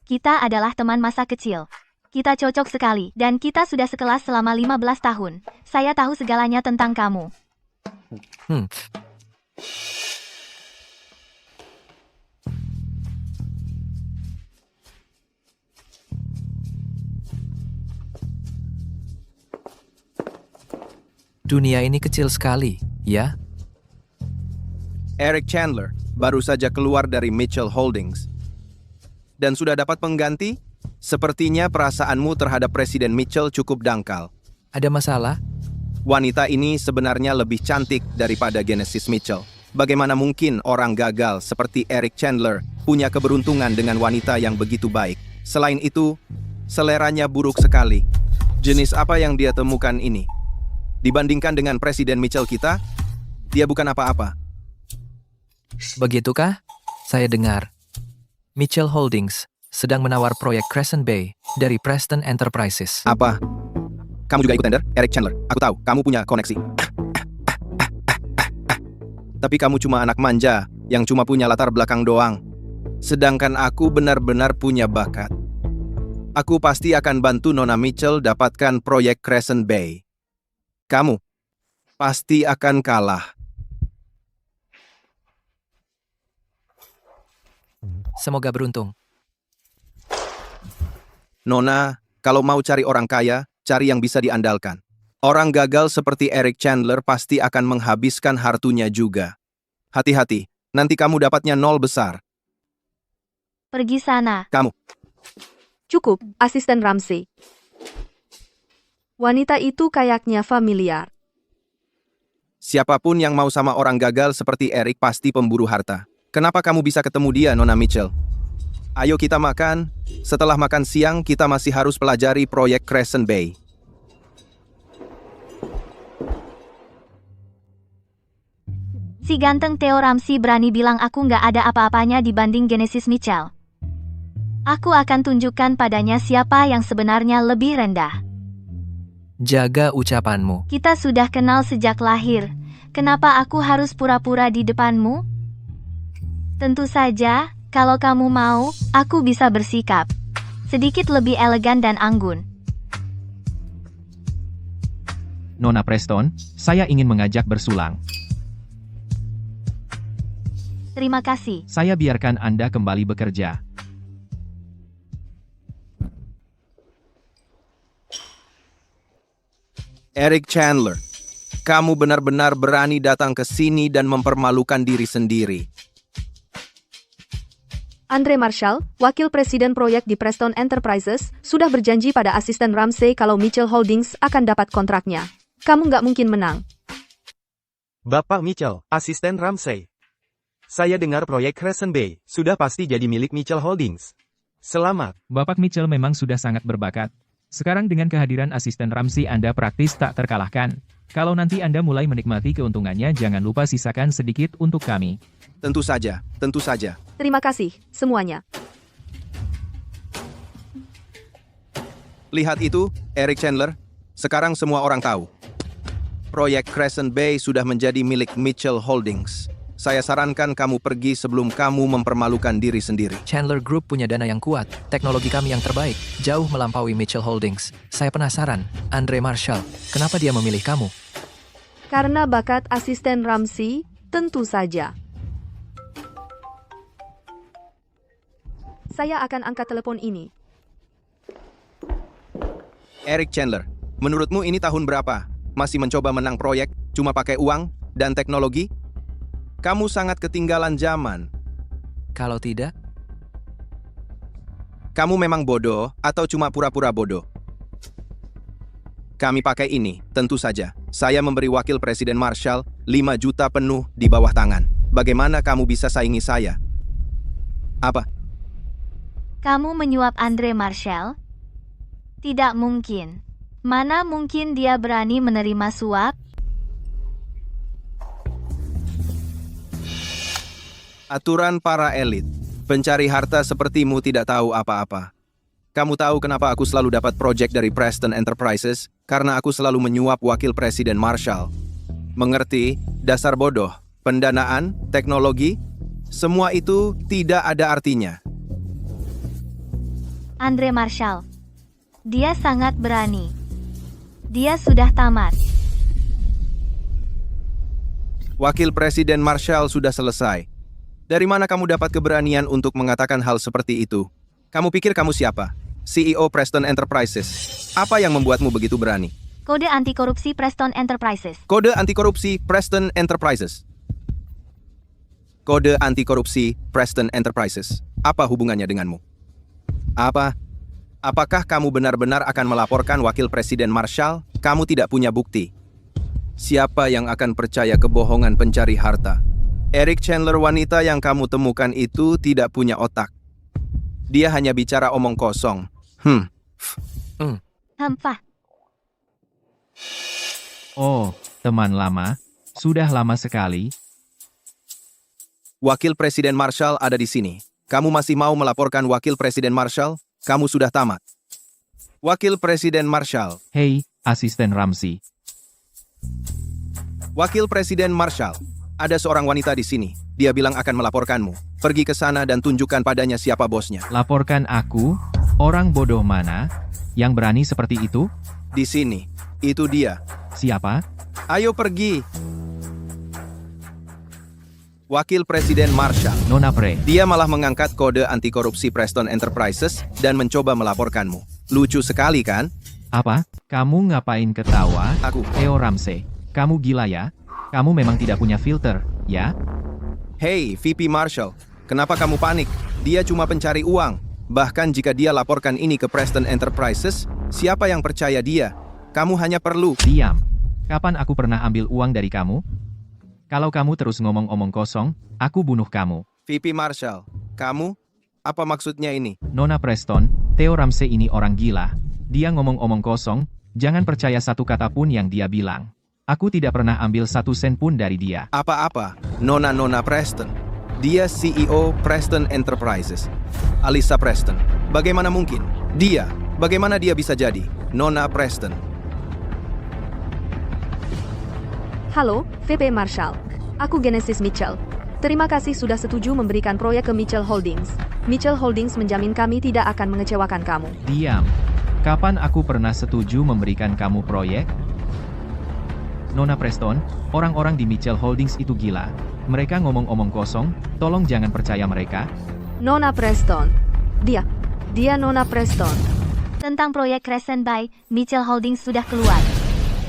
kita adalah teman masa kecil. Kita cocok sekali, dan kita sudah sekelas selama 15 tahun. Saya tahu segalanya tentang kamu. Dunia ini kecil sekali, ya? Eric Chandler baru saja keluar dari Mitchell Holdings. Dan sudah dapat pengganti? Sepertinya perasaanmu terhadap Presiden Mitchell cukup dangkal. Ada masalah? Wanita ini sebenarnya lebih cantik daripada Genesis Mitchell. Bagaimana mungkin orang gagal seperti Eric Chandler punya keberuntungan dengan wanita yang begitu baik? Selain itu, seleranya buruk sekali. Jenis apa yang dia temukan ini? Dibandingkan dengan Presiden Mitchell kita, dia bukan apa-apa. Begitukah? Saya dengar. Mitchell Holdings sedang menawar proyek Crescent Bay dari Preston Enterprises. Apa? Kamu juga ikut tender? Eric Chandler, aku tahu, kamu punya koneksi. Tapi kamu cuma anak manja yang cuma punya latar belakang doang. Sedangkan aku benar-benar punya bakat. Aku pasti akan bantu Nona Mitchell dapatkan proyek Crescent Bay. Kamu pasti akan kalah. Semoga beruntung. Nona, kalau mau cari orang kaya, cari yang bisa diandalkan. Orang gagal seperti Eric Chandler pasti akan menghabiskan hartunya juga. Hati-hati, nanti kamu dapatnya 0 besar. Pergi sana. Kamu. Cukup, Asisten Ramsey. Wanita itu kayaknya familiar. Siapapun yang mau sama orang gagal seperti Eric pasti pemburu harta. Kenapa kamu bisa ketemu dia, Nona Mitchell? Ayo kita makan. Setelah makan siang, kita masih harus pelajari proyek Crescent Bay. Si ganteng Theo Ramsey berani bilang aku nggak ada apa-apanya dibanding Genesis Mitchell. Aku akan tunjukkan padanya siapa yang sebenarnya lebih rendah. Jaga ucapanmu. Kita sudah kenal sejak lahir. Kenapa aku harus pura-pura di depanmu? Tentu saja, kalau kamu mau, aku bisa bersikap sedikit lebih elegan dan anggun. Nona Preston, saya ingin mengajak bersulang. Terima kasih. Saya biarkan Anda kembali bekerja. Eric Chandler, kamu benar-benar berani datang ke sini dan mempermalukan diri sendiri. Andre Marshall, wakil presiden proyek di Preston Enterprises, sudah berjanji pada Asisten Ramsey kalau Mitchell Holdings akan dapat kontraknya. Kamu nggak mungkin menang. Bapak Mitchell, Asisten Ramsey. Saya dengar proyek Crescent Bay sudah pasti jadi milik Mitchell Holdings. Selamat. Bapak Mitchell memang sudah sangat berbakat. Sekarang dengan kehadiran asisten Ramsey Anda praktis tak terkalahkan. Kalau nanti Anda mulai menikmati keuntungannya, jangan lupa sisakan sedikit untuk kami. Tentu saja, tentu saja. Terima kasih, semuanya. Lihat itu, Eric Chandler. Sekarang semua orang tahu. Proyek Crescent Bay sudah menjadi milik Mitchell Holdings. Saya sarankan kamu pergi sebelum kamu mempermalukan diri sendiri. Chandler Group punya dana yang kuat, teknologi kami yang terbaik, jauh melampaui Mitchell Holdings. Saya penasaran, Andre Marshall, kenapa dia memilih kamu? Karena bakat Asisten Ramsey, tentu saja. Saya akan angkat telepon ini. Eric Chandler, menurutmu ini tahun berapa? Masih mencoba menang proyek, cuma pakai uang dan teknologi? Kamu sangat ketinggalan zaman. Kalau tidak, Kamu memang bodoh atau cuma pura-pura bodoh? Kami pakai ini, tentu saja. Saya memberi wakil Presiden Marshall 5 juta penuh di bawah tangan. Bagaimana kamu bisa saingi saya? Apa? Kamu menyuap Andre Marshall? Tidak mungkin. Mana mungkin dia berani menerima suap? Aturan para elit. Pencari harta sepertimu tidak tahu apa-apa. Kamu tahu kenapa aku selalu dapat proyek dari Preston Enterprises? Karena aku selalu menyuap wakil Presiden Marshall. Mengerti? Dasar bodoh. Pendanaan, teknologi, semua itu tidak ada artinya. Andre Marshall. Dia sangat berani. Dia sudah tamat. Wakil Presiden Marshall sudah selesai. Dari mana kamu dapat keberanian untuk mengatakan hal seperti itu? Kamu pikir kamu siapa? CEO Preston Enterprises. Apa yang membuatmu begitu berani? Kode anti korupsi Preston Enterprises. Kode anti korupsi Preston Enterprises. Kode anti korupsi Preston Enterprises. Apa hubungannya denganmu? Apakah kamu benar-benar akan melaporkan wakil Presiden Marshall? Kamu tidak punya bukti. Siapa yang akan percaya kebohongan pencari harta? Eric Chandler, wanita yang kamu temukan itu tidak punya otak. Dia hanya bicara omong kosong. Hempah. Oh, teman lama. Sudah lama sekali. Wakil Presiden Marshall ada di sini. Kamu masih mau melaporkan wakil Presiden Marshall? Kamu sudah tamat. Wakil Presiden Marshall. Hei, asisten Ramsey. Wakil Presiden Marshall. Ada seorang wanita di sini. Dia bilang akan melaporkanmu. Pergi ke sana dan tunjukkan padanya siapa bosnya. Laporkan aku? Orang bodoh mana yang berani seperti itu? Di sini. Itu dia. Siapa? Ayo pergi. Wakil Presiden Marshall. Nona Pre. Dia malah mengangkat kode anti korupsi Preston Enterprises dan mencoba melaporkanmu. Lucu sekali kan? Apa? Kamu ngapain ketawa? Aku. Theo Ramsey. Kamu gila ya? Kamu memang tidak punya filter, ya? Hey, VP Marshall. Kenapa kamu panik? Dia cuma pencari uang. Bahkan jika dia laporkan ini ke Preston Enterprises, siapa yang percaya dia? Kamu hanya perlu... Diam. Kapan aku pernah ambil uang dari kamu? Kalau kamu terus ngomong-omong kosong, aku bunuh kamu. VP Marshall, kamu? Apa maksudnya ini? Nona Preston, Theo Ramsey ini orang gila. Dia ngomong-omong kosong, jangan percaya satu kata pun yang dia bilang. Aku tidak pernah ambil 1 sen pun dari dia. Apa-apa? Nona Preston. Dia CEO Preston Enterprises. Alisa Preston. Bagaimana mungkin? Dia. Bagaimana dia bisa jadi Nona Preston? Halo, VP Marshall. Aku Genesis Mitchell. Terima kasih sudah setuju memberikan proyek ke Mitchell Holdings. Mitchell Holdings menjamin kami tidak akan mengecewakan kamu. Diam. Kapan aku pernah setuju memberikan kamu proyek? Nona Preston, orang-orang di Mitchell Holdings itu gila. Mereka ngomong-omong kosong, tolong jangan percaya mereka. Nona Preston. Dia Nona Preston. Tentang proyek Crescent Bay, Mitchell Holdings sudah keluar.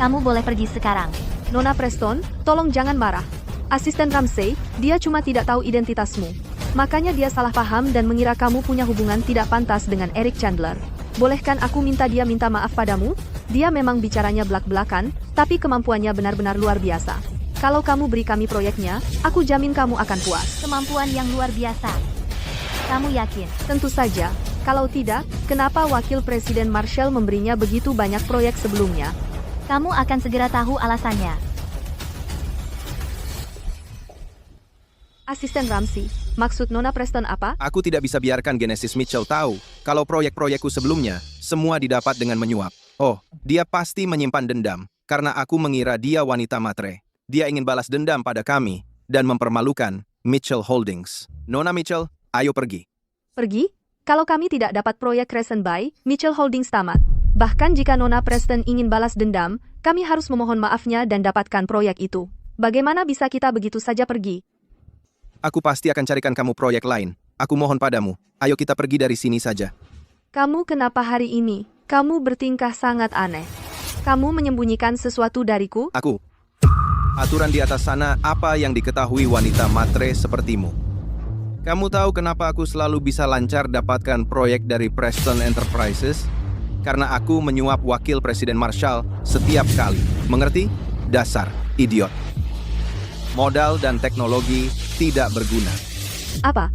Kamu boleh pergi sekarang. Nona Preston, tolong jangan marah. Asisten Ramsey, dia cuma tidak tahu identitasmu. Makanya dia salah paham dan mengira kamu punya hubungan tidak pantas dengan Eric Chandler. Bolehkan aku minta dia minta maaf padamu? Dia memang bicaranya belak-belakan, tapi kemampuannya benar-benar luar biasa. Kalau kamu beri kami proyeknya, aku jamin kamu akan puas. Kemampuan yang luar biasa. Kamu yakin? Tentu saja. Kalau tidak, kenapa Wakil Presiden Marshall memberinya begitu banyak proyek sebelumnya? Kamu akan segera tahu alasannya. Asisten Ramsey, maksud Nona Preston apa? Aku tidak bisa biarkan Genesis Mitchell tahu kalau proyek-proyekku sebelumnya semua didapat dengan menyuap. Oh, dia pasti menyimpan dendam karena aku mengira dia wanita matre. Dia ingin balas dendam pada kami dan mempermalukan Mitchell Holdings. Nona Mitchell, ayo pergi. Pergi? Kalau kami tidak dapat proyek Crescent Bay, Mitchell Holdings tamat. Bahkan jika Nona Preston ingin balas dendam, kami harus memohon maafnya dan dapatkan proyek itu. Bagaimana bisa kita begitu saja pergi? Aku pasti akan carikan kamu proyek lain. Aku mohon padamu, ayo kita pergi dari sini saja. Kamu kenapa hari ini? Kamu bertingkah sangat aneh. Kamu menyembunyikan sesuatu dariku? Aku. Aturan di atas sana apa yang diketahui wanita matre sepertimu. Kamu tahu kenapa aku selalu bisa lancar dapatkan proyek dari Preston Enterprises? Karena aku menyuap Wakil Presiden Marshall setiap kali. Mengerti? Dasar idiot. Modal dan teknologi tidak berguna. Apa?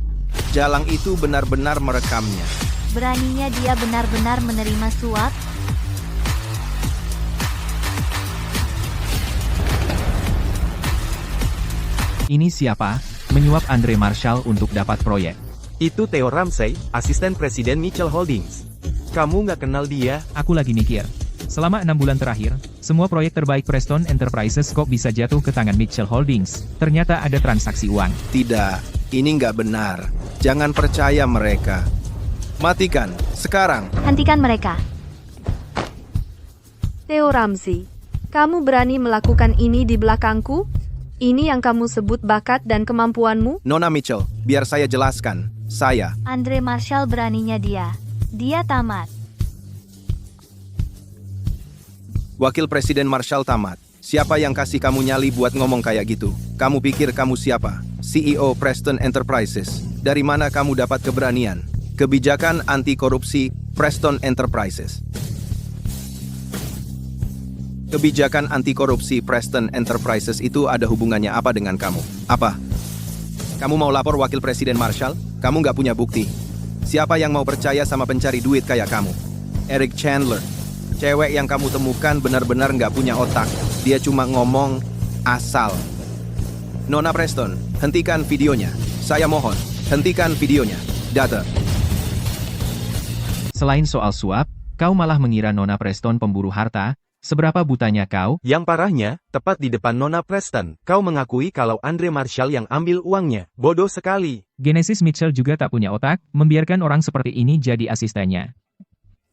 Jalang itu benar-benar merekamnya. Beraninya dia benar-benar menerima suap? Ini siapa? Menyuap Andre Marshall untuk dapat proyek. Itu Theo Ramsey, asisten Presiden Mitchell Holdings. Kamu nggak kenal dia? Aku lagi mikir. Selama 6 bulan terakhir, semua proyek terbaik Preston Enterprises kok bisa jatuh ke tangan Mitchell Holdings. Ternyata ada transaksi uang. Tidak, ini nggak benar. Jangan percaya mereka. Matikan, sekarang. Hentikan mereka. Theo Ramsey, kamu berani melakukan ini di belakangku? Ini yang kamu sebut bakat dan kemampuanmu? Nona Mitchell, biar saya jelaskan. Saya. Andre Marshall beraninya dia. Dia tamat. Wakil Presiden Marshall tamat. Siapa yang kasih kamu nyali buat ngomong kayak gitu? Kamu pikir kamu siapa? CEO Preston Enterprises. Dari mana kamu dapat keberanian? Kebijakan anti korupsi Preston Enterprises. Kebijakan anti korupsi Preston Enterprises itu ada hubungannya apa dengan kamu? Apa? Kamu mau lapor Wakil Presiden Marshall? Kamu nggak punya bukti. Siapa yang mau percaya sama pencari duit kayak kamu? Eric Chandler. Cewek yang kamu temukan benar-benar nggak punya otak. Dia cuma ngomong asal. Nona Preston, hentikan videonya. Saya mohon, hentikan videonya. Data. Selain soal suap, kau malah mengira Nona Preston pemburu harta. Seberapa butanya kau? Yang parahnya, tepat di depan Nona Preston, kau mengakui kalau Andre Marshall yang ambil uangnya. Bodoh sekali. Genesis Mitchell juga tak punya otak, membiarkan orang seperti ini jadi asistennya.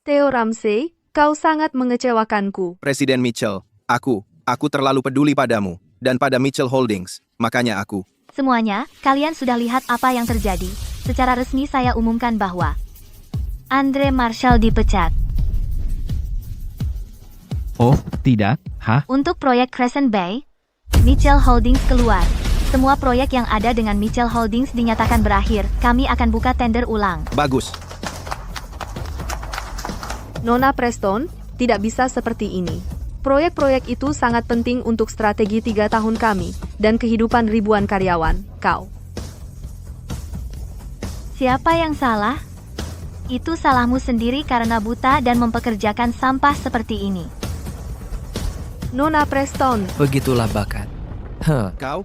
Theo Ramsey, kau sangat mengecewakanku. Presiden Mitchell, aku terlalu peduli padamu, dan pada Mitchell Holdings, makanya aku. Semuanya, kalian sudah lihat apa yang terjadi. Secara resmi saya umumkan bahwa Andre Marshall dipecat. Oh, tidak, hah? Untuk proyek Crescent Bay, Mitchell Holdings keluar. Semua proyek yang ada dengan Mitchell Holdings dinyatakan berakhir. Kami akan buka tender ulang. Bagus. Nona Preston, tidak bisa seperti ini. Proyek-proyek itu sangat penting untuk strategi 3 tahun kami, dan kehidupan ribuan karyawan. Kau. Siapa yang salah? Itu salahmu sendiri karena buta dan mempekerjakan sampah seperti ini. Nona Preston, Begitulah bakat.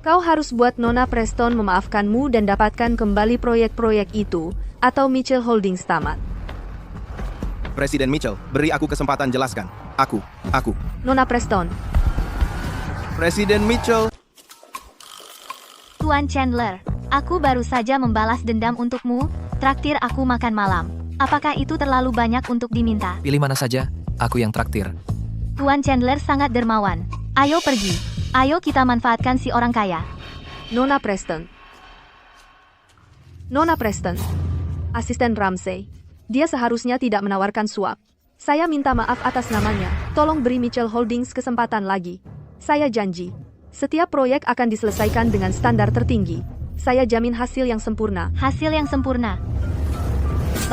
kau harus buat Nona Preston memaafkanmu dan dapatkan kembali proyek-proyek itu, atau Mitchell Holdings tamat. Presiden Mitchell, beri aku kesempatan jelaskan. Aku. Nona Preston, Presiden Mitchell. Tuan Chandler, aku baru saja membalas dendam untukmu, traktir aku makan malam. Apakah itu terlalu banyak untuk diminta? Pilih mana saja, aku yang traktir. Tuan Chandler sangat dermawan. Ayo pergi. Ayo kita manfaatkan si orang kaya. Nona Preston. Asisten Ramsey. Dia seharusnya tidak menawarkan suap. Saya minta maaf atas namanya. Tolong beri Mitchell Holdings kesempatan lagi. Saya janji. Setiap proyek akan diselesaikan dengan standar tertinggi. Saya jamin hasil yang sempurna. Hasil yang sempurna.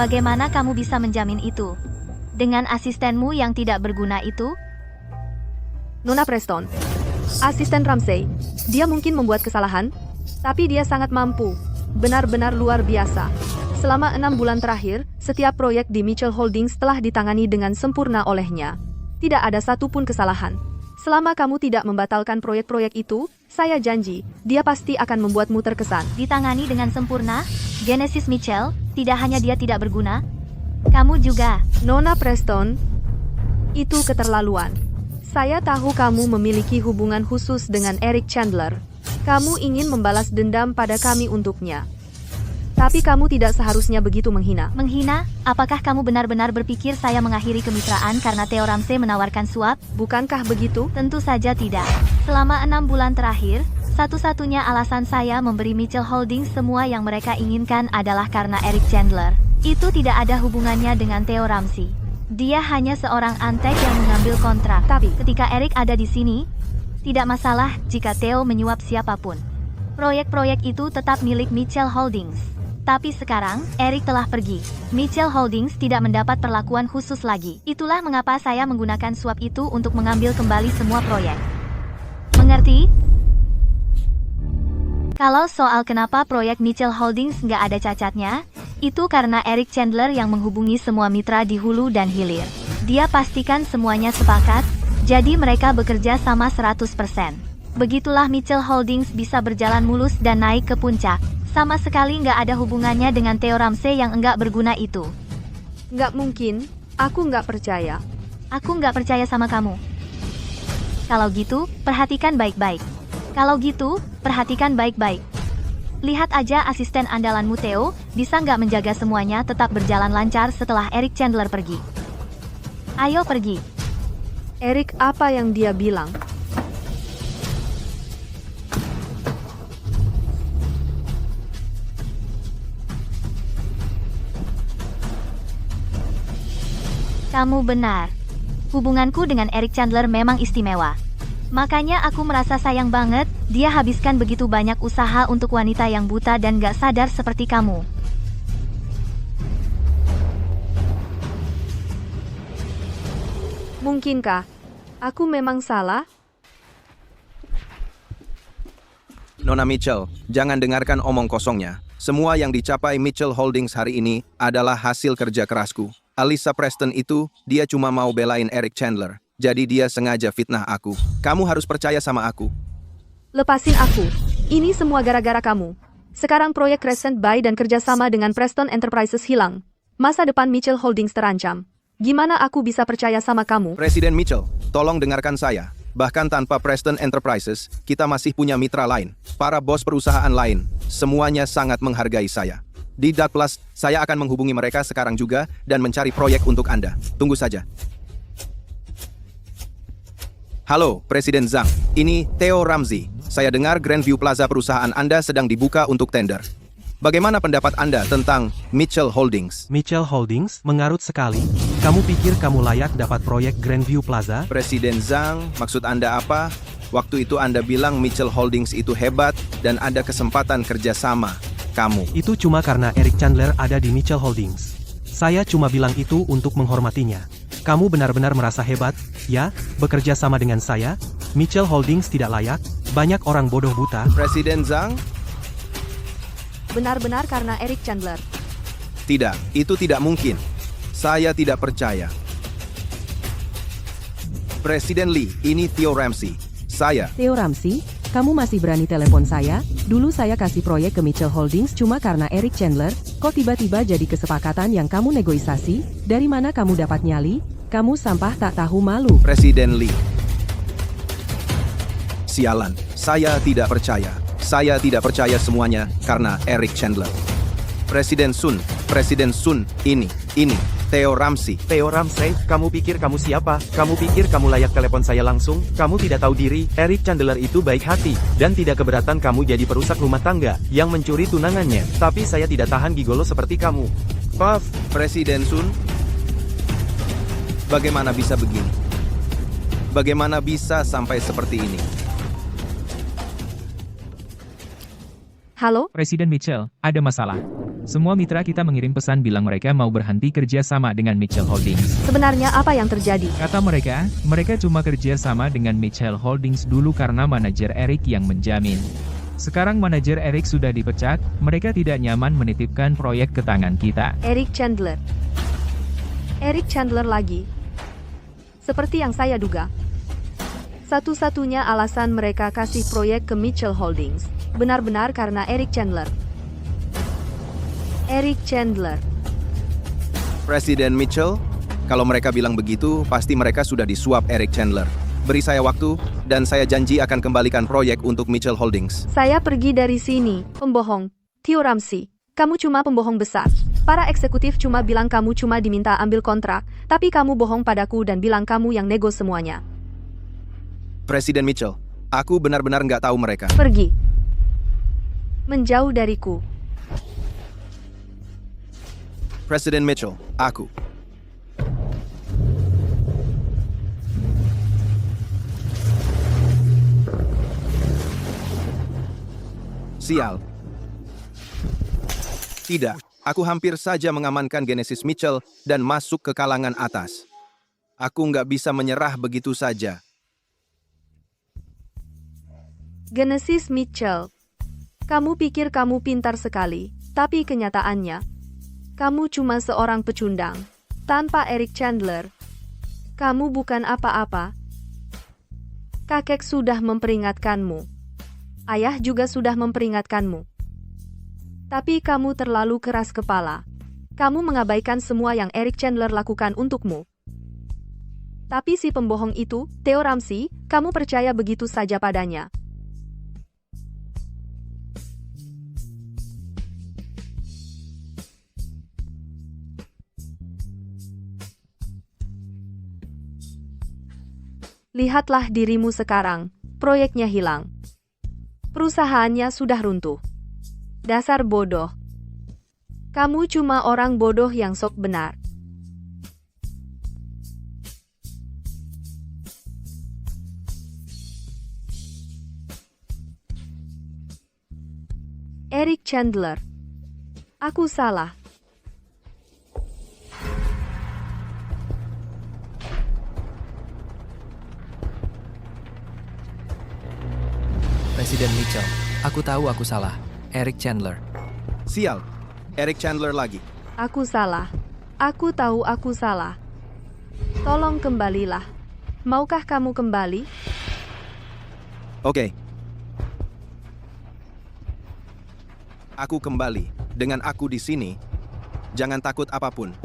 Bagaimana kamu bisa menjamin itu? Dengan asistenmu yang tidak berguna itu? Nona Preston. Asisten Ramsey. Dia mungkin membuat kesalahan, tapi dia sangat mampu. Benar-benar luar biasa. Selama 6 bulan terakhir, setiap proyek di Mitchell Holdings telah ditangani dengan sempurna olehnya. Tidak ada satupun kesalahan. Selama kamu tidak membatalkan proyek-proyek itu, saya janji, dia pasti akan membuatmu terkesan. Ditangani dengan sempurna? Genesis Mitchell, tidak hanya dia tidak berguna, kamu juga. Nona Preston, itu keterlaluan. Saya tahu kamu memiliki hubungan khusus dengan Eric Chandler. Kamu ingin membalas dendam pada kami untuknya. Tapi kamu tidak seharusnya begitu menghina. Menghina? Apakah kamu benar-benar berpikir saya mengakhiri kemitraan karena Theo Ramsey menawarkan suap? Bukankah begitu? Tentu saja tidak. Selama 6 bulan terakhir, satu-satunya alasan saya memberi Mitchell Holdings semua yang mereka inginkan adalah karena Eric Chandler. Itu tidak ada hubungannya dengan Theo Ramsey. Dia hanya seorang antek yang mengambil kontrak. Tapi ketika Eric ada di sini, tidak masalah jika Theo menyuap siapapun. Proyek-proyek itu tetap milik Mitchell Holdings. Tapi sekarang, Eric telah pergi. Mitchell Holdings tidak mendapat perlakuan khusus lagi. Itulah mengapa saya menggunakan suap itu untuk mengambil kembali semua proyek. Mengerti? Kalau soal kenapa proyek Mitchell Holdings nggak ada cacatnya, itu karena Eric Chandler yang menghubungi semua mitra di hulu dan hilir. Dia pastikan semuanya sepakat, jadi mereka bekerja sama 100%. Begitulah Mitchell Holdings bisa berjalan mulus dan naik ke puncak. Sama sekali nggak ada hubungannya dengan Theo Ramsey yang enggak berguna itu. Nggak mungkin, aku nggak percaya. Aku nggak percaya sama kamu. Kalau gitu, perhatikan baik-baik. Lihat aja asisten andalanmu Theo, bisa nggak menjaga semuanya tetap berjalan lancar setelah Eric Chandler pergi. Ayo pergi. Eric, apa yang dia bilang? Kamu benar. Hubunganku dengan Eric Chandler memang istimewa. Makanya aku merasa sayang banget, dia habiskan begitu banyak usaha untuk wanita yang buta dan gak sadar seperti kamu. Mungkinkah aku memang salah? Nona Mitchell, jangan dengarkan omong kosongnya. Semua yang dicapai Mitchell Holdings hari ini adalah hasil kerja kerasku. Alyssa Preston itu, dia cuma mau belain Eric Chandler. Jadi dia sengaja fitnah aku. Kamu harus percaya sama aku. Lepasin aku. Ini semua gara-gara kamu. Sekarang proyek Crescent Bay dan kerjasama dengan Preston Enterprises hilang. Masa depan Mitchell Holdings terancam. Gimana aku bisa percaya sama kamu? Presiden Mitchell, tolong dengarkan saya. Bahkan tanpa Preston Enterprises, kita masih punya mitra lain. Para bos perusahaan lain, semuanya sangat menghargai saya. Di Dark Plus, saya akan menghubungi mereka sekarang juga dan mencari proyek untuk Anda. Tunggu saja. Halo, Presiden Zhang. Ini Theo Ramsey. Saya dengar Grandview Plaza perusahaan Anda sedang dibuka untuk tender. Bagaimana pendapat Anda tentang Mitchell Holdings? Mitchell Holdings mengarut sekali. Kamu pikir kamu layak dapat proyek Grandview Plaza? Presiden Zhang, maksud Anda apa? Waktu itu Anda bilang Mitchell Holdings itu hebat dan ada kesempatan kerjasama. Kamu. Itu cuma karena Eric Chandler ada di Mitchell Holdings. Saya cuma bilang itu untuk menghormatinya. Kamu benar-benar merasa hebat, ya, bekerja sama dengan saya? Mitchell Holdings tidak layak, banyak orang bodoh buta. Presiden Zhang? Benar-benar karena Eric Chandler. Tidak, itu tidak mungkin. Saya tidak percaya. Presiden Lee, ini Theo Ramsey. Saya. Theo Ramsey, kamu masih berani telepon saya? Dulu saya kasih proyek ke Mitchell Holdings cuma karena Eric Chandler. Kok tiba-tiba jadi kesepakatan yang kamu negosiasi? Dari mana kamu dapat nyali? Kamu sampah tak tahu malu. Presiden Lee. Sialan, saya tidak percaya. Saya tidak percaya semuanya karena Eric Chandler. Presiden Sun, ini, Theo Ramsey. Theo Ramsey, kamu pikir kamu siapa? Kamu pikir kamu layak telepon saya langsung? Kamu tidak tahu diri, Eric Chandler itu baik hati, dan tidak keberatan kamu jadi perusak rumah tangga, yang mencuri tunangannya. Tapi saya tidak tahan gigolo seperti kamu. Puff. Presiden Sun, bagaimana bisa begini? Bagaimana bisa sampai seperti ini? Halo? Presiden Mitchell, ada masalah. Semua mitra kita mengirim pesan bilang mereka mau berhenti kerja sama dengan Mitchell Holdings. Sebenarnya apa yang terjadi? Kata mereka cuma kerja sama dengan Mitchell Holdings dulu karena manajer Eric yang menjamin. Sekarang manajer Eric sudah dipecat, mereka tidak nyaman menitipkan proyek ke tangan kita. Eric Chandler. Eric Chandler lagi. Seperti yang saya duga. Satu-satunya alasan mereka kasih proyek ke Mitchell Holdings benar-benar karena Eric Chandler. Eric Chandler. Presiden Mitchell, kalau mereka bilang begitu, pasti mereka sudah disuap Eric Chandler. Beri saya waktu, dan saya janji akan kembalikan proyek untuk Mitchell Holdings. Saya pergi dari sini, pembohong. Theo Ramsey, kamu cuma pembohong besar. Para eksekutif cuma bilang kamu cuma diminta ambil kontrak, tapi kamu bohong padaku dan bilang kamu yang nego semuanya. Presiden Mitchell, aku benar-benar nggak tahu mereka. Pergi. Menjauh dariku. Presiden Mitchell, aku. Sial. Tidak, aku hampir saja mengamankan Genesis Mitchell dan masuk ke kalangan atas. Aku nggak bisa menyerah begitu saja. Genesis Mitchell. Kamu pikir kamu pintar sekali, tapi kenyataannya, kamu cuma seorang pecundang. Tanpa Eric Chandler, kamu bukan apa-apa. Kakek sudah memperingatkanmu. Ayah juga sudah memperingatkanmu. Tapi kamu terlalu keras kepala. Kamu mengabaikan semua yang Eric Chandler lakukan untukmu. Tapi si pembohong itu, Theo Ramsey, kamu percaya begitu saja padanya. Lihatlah dirimu sekarang, proyeknya hilang. Perusahaannya sudah runtuh. Dasar bodoh. Kamu cuma orang bodoh yang sok benar. Eric Chandler. Aku salah. Presiden Mitchell, aku tahu aku salah. Eric Chandler. Sial, Eric Chandler lagi. Aku salah. Aku tahu aku salah. Tolong kembalilah. Maukah kamu kembali? Oke. Aku kembali. Dengan aku di sini, jangan takut apapun.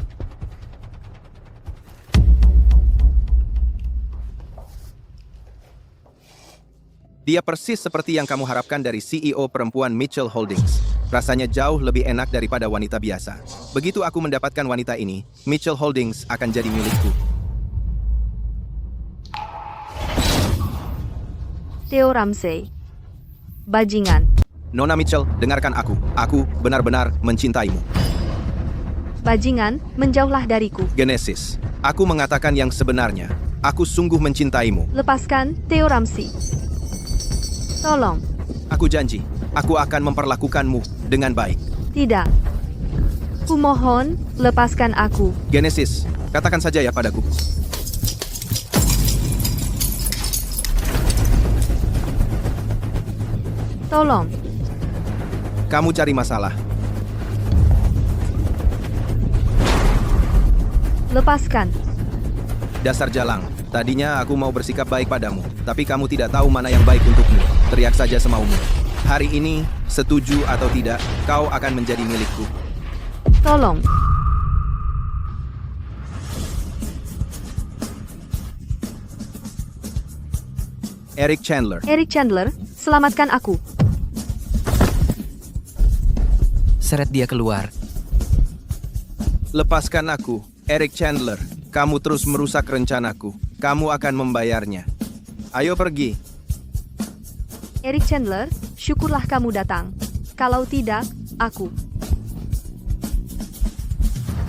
Dia persis seperti yang kamu harapkan dari CEO perempuan Mitchell Holdings. Rasanya jauh lebih enak daripada wanita biasa. Begitu aku mendapatkan wanita ini, Mitchell Holdings akan jadi milikku. Theo Ramsey. Bajingan. Nona Mitchell, dengarkan aku. Aku benar-benar mencintaimu. Bajingan, menjauhlah dariku. Genesis, aku mengatakan yang sebenarnya. Aku sungguh mencintaimu. Lepaskan, Theo Ramsey. Tolong. Aku janji, aku akan memperlakukanmu dengan baik. Tidak. Kumohon, lepaskan aku. Genesis, katakan saja ya padaku. Tolong. Kamu cari masalah. Lepaskan. Dasar jalang, tadinya aku mau bersikap baik padamu, tapi kamu tidak tahu mana yang baik untukmu. Teriak saja semaumu. Hari ini, setuju atau tidak, kau akan menjadi milikku. Tolong. Eric Chandler. Eric Chandler, selamatkan aku. Seret dia keluar. Lepaskan aku, Eric Chandler. Kamu terus merusak rencanaku. Kamu akan membayarnya. Ayo pergi. Eric Chandler, syukurlah kamu datang. Kalau tidak, aku.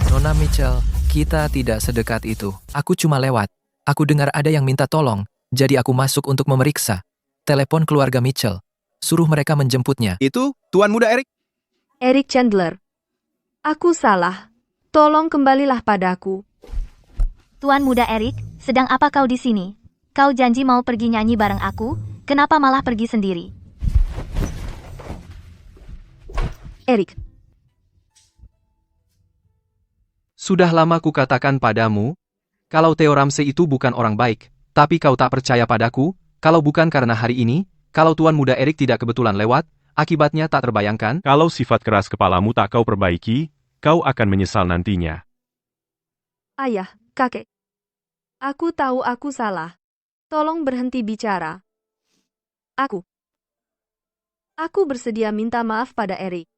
Nona Mitchell, kita tidak sedekat itu. Aku cuma lewat. Aku dengar ada yang minta tolong, jadi aku masuk untuk memeriksa. Telepon keluarga Mitchell. Suruh mereka menjemputnya. Itu, Tuan Muda Eric. Eric Chandler. Aku salah. Tolong kembalilah padaku. Tuan Muda Eric, sedang apa kau di sini? Kau janji mau pergi nyanyi bareng aku, kenapa malah pergi sendiri? Eric. Sudah lama kukatakan padamu, kalau Theo Ramsey itu bukan orang baik, tapi kau tak percaya padaku, kalau bukan karena hari ini, kalau Tuan Muda Eric tidak kebetulan lewat, akibatnya tak terbayangkan. Kalau sifat keras kepalamu tak kau perbaiki, kau akan menyesal nantinya. Ayah, kakek. Aku tahu aku salah. Tolong berhenti bicara. Aku bersedia minta maaf pada Eric.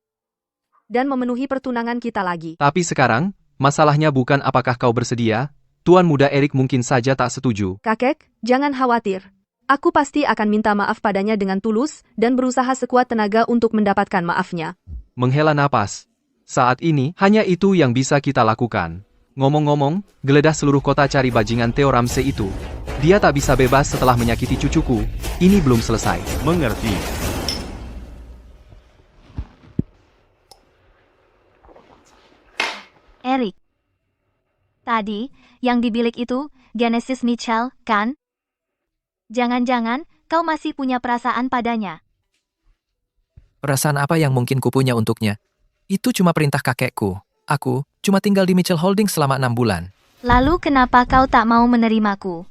Dan memenuhi pertunangan kita lagi. Tapi sekarang, masalahnya bukan apakah kau bersedia, Tuan Muda Eric mungkin saja tak setuju. Kakek, jangan khawatir. Aku pasti akan minta maaf padanya dengan tulus dan berusaha sekuat tenaga untuk mendapatkan maafnya. Menghela napas. Saat ini, hanya itu yang bisa kita lakukan. Ngomong-ngomong, geledah seluruh kota cari bajingan Theo Ramsey itu. Dia tak bisa bebas setelah menyakiti cucuku. Ini belum selesai. Mengerti. Eric. Tadi, yang di bilik itu, Genesis Mitchell, kan? Jangan-jangan, kau masih punya perasaan padanya. Perasaan apa yang mungkin kupunya untuknya? Itu cuma perintah kakekku. Aku cuma tinggal di Mitchell Holdings selama 6 bulan. Lalu kenapa kau tak mau menerimaku?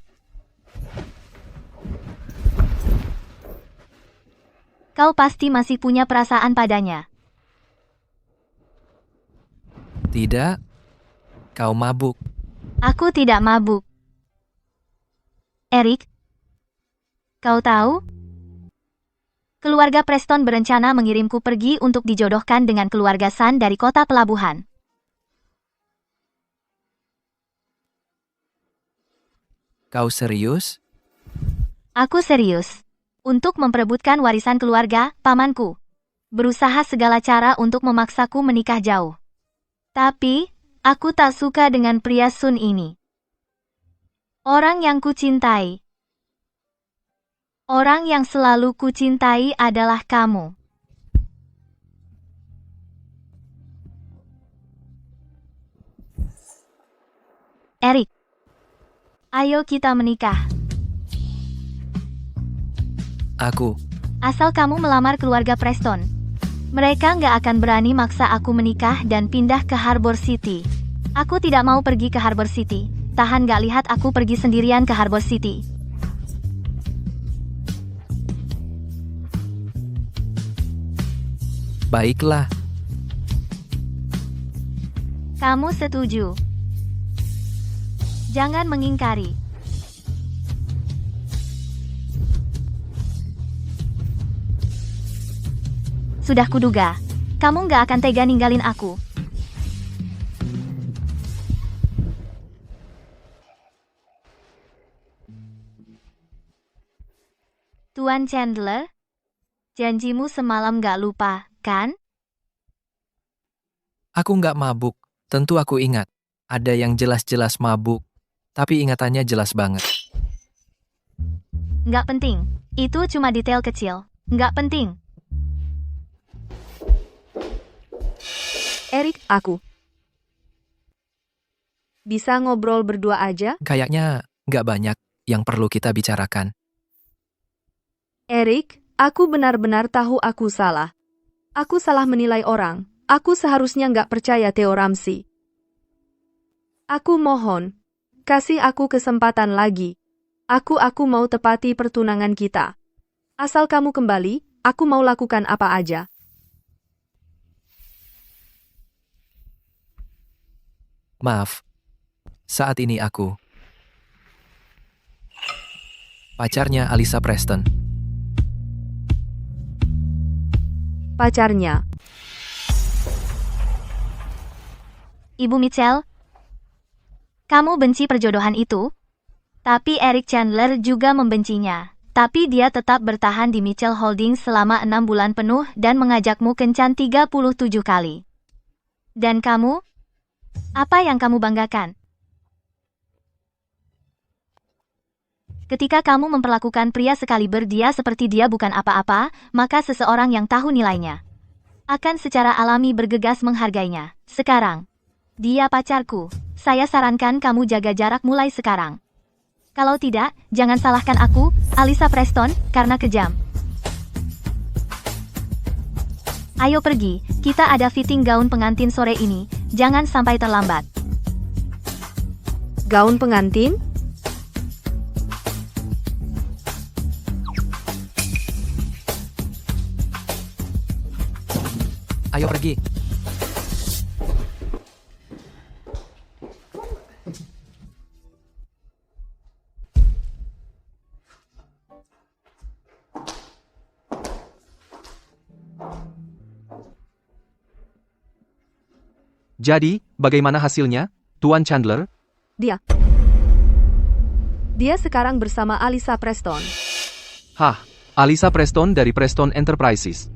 Kau pasti masih punya perasaan padanya. Tidak. Kau mabuk. Aku tidak mabuk. Eric, kau tahu? Keluarga Preston berencana mengirimku pergi untuk dijodohkan dengan keluarga Sun dari kota pelabuhan. Kau serius? Aku serius. Untuk memperebutkan warisan keluarga, pamanku. Berusaha segala cara untuk memaksaku menikah jauh. Tapi, aku tak suka dengan pria Sun ini. Orang yang kucintai. Orang yang selalu kucintai adalah kamu. Eric. Ayo kita menikah. Aku. Asal kamu melamar keluarga Preston. Mereka nggak akan berani maksa aku menikah dan pindah ke Harbor City. Aku tidak mau pergi ke Harbor City. Tahan nggak lihat aku pergi sendirian ke Harbor City. Baiklah. Kamu setuju? Jangan mengingkari. Sudah kuduga. Kamu nggak akan tega ninggalin aku. Tuan Chandler, janjimu semalam nggak lupa, kan? Aku nggak mabuk. Tentu aku ingat. Ada yang jelas-jelas mabuk. Tapi ingatannya jelas banget. Nggak penting. Itu cuma detail kecil. Nggak penting. Erik, aku. Bisa ngobrol berdua aja? Kayaknya nggak banyak yang perlu kita bicarakan. Erik, aku benar-benar tahu aku salah. Aku salah menilai orang. Aku seharusnya nggak percaya Theo Ramsey. Aku mohon, kasih aku kesempatan lagi. Aku mau tepati pertunangan kita. Asal kamu kembali, aku mau lakukan apa aja. Maaf. Saat ini aku pacarnya Alyssa Preston. Pacarnya. Ibu Mitchell, kamu benci perjodohan itu? Tapi Eric Chandler juga membencinya. Tapi dia tetap bertahan di Mitchell Holdings selama 6 bulan penuh dan mengajakmu kencan 37 kali. Dan kamu? Apa yang kamu banggakan? Ketika kamu memperlakukan pria sekaliber dia seperti dia bukan apa-apa, maka seseorang yang tahu nilainya akan secara alami bergegas menghargainya. Sekarang, dia pacarku. Saya sarankan kamu jaga jarak mulai sekarang. Kalau tidak, jangan salahkan aku, Alyssa Preston, karena kejam. Ayo pergi, kita ada fitting gaun pengantin sore ini, jangan sampai terlambat. Gaun pengantin? Ayo pergi. Jadi, bagaimana hasilnya, Tuan Chandler? Dia sekarang bersama Alyssa Preston. Hah, Alyssa Preston dari Preston Enterprises.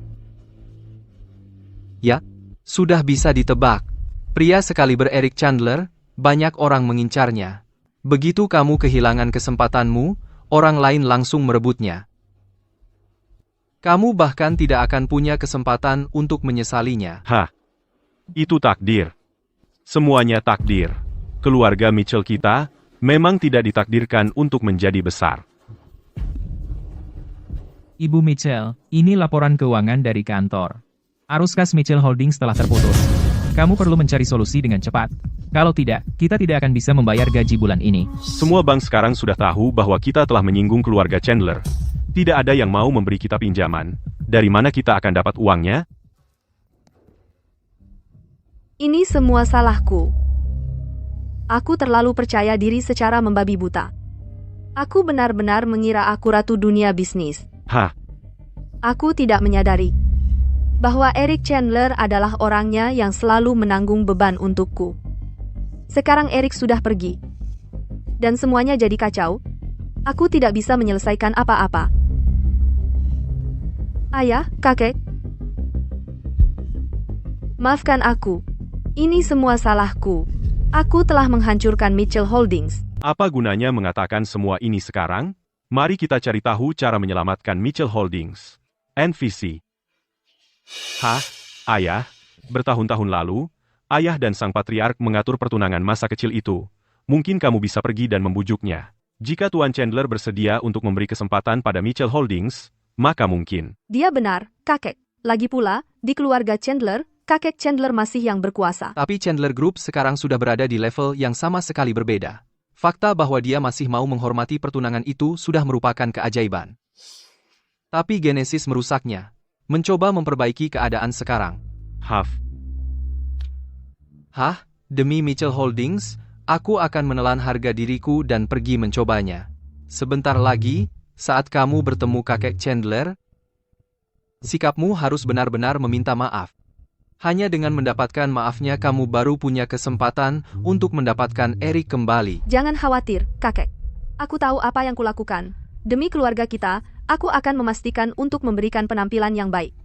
Ya, sudah bisa ditebak. Pria sekaliber Eric Chandler, banyak orang mengincarnya. Begitu kamu kehilangan kesempatanmu, orang lain langsung merebutnya. Kamu bahkan tidak akan punya kesempatan untuk menyesalinya. Hah, itu takdir. Semuanya takdir. Keluarga Mitchell kita memang tidak ditakdirkan untuk menjadi besar. Ibu Mitchell, ini laporan keuangan dari kantor. Arus kas Mitchell Holdings telah terputus. Kamu perlu mencari solusi dengan cepat. Kalau tidak, kita tidak akan bisa membayar gaji bulan ini. Semua bank sekarang sudah tahu bahwa kita telah menyinggung keluarga Chandler. Tidak ada yang mau memberi kita pinjaman. Dari mana kita akan dapat uangnya? Ini semua salahku. Aku terlalu percaya diri secara membabi buta. Aku benar-benar mengira aku ratu dunia bisnis. Hah? Aku tidak menyadari bahwa Eric Chandler adalah orangnya yang selalu menanggung beban untukku. Sekarang Eric sudah pergi. Dan semuanya jadi kacau. Aku tidak bisa menyelesaikan apa-apa. Ayah, kakek. Maafkan aku. Ini semua salahku. Aku telah menghancurkan Mitchell Holdings. Apa gunanya mengatakan semua ini sekarang? Mari kita cari tahu cara menyelamatkan Mitchell Holdings. NVC. Hah, ayah? Bertahun-tahun lalu, ayah dan sang patriark mengatur pertunangan masa kecil itu. Mungkin kamu bisa pergi dan membujuknya. Jika Tuan Chandler bersedia untuk memberi kesempatan pada Mitchell Holdings, maka mungkin. Dia benar, kakek. Lagi pula, di keluarga Chandler, kakek Chandler masih yang berkuasa. Tapi Chandler Group sekarang sudah berada di level yang sama sekali berbeda. Fakta bahwa dia masih mau menghormati pertunangan itu sudah merupakan keajaiban. Tapi Genesis merusaknya. Mencoba memperbaiki keadaan sekarang. Hah? Demi Mitchell Holdings, aku akan menelan harga diriku dan pergi mencobanya. Sebentar lagi, saat kamu bertemu kakek Chandler, Sikapmu harus benar-benar meminta maaf. Hanya dengan mendapatkan maafnya kamu baru punya kesempatan untuk mendapatkan Eric kembali. Jangan khawatir, kakek. Aku tahu apa yang kulakukan. Demi keluarga kita, aku akan memastikan untuk memberikan penampilan yang baik.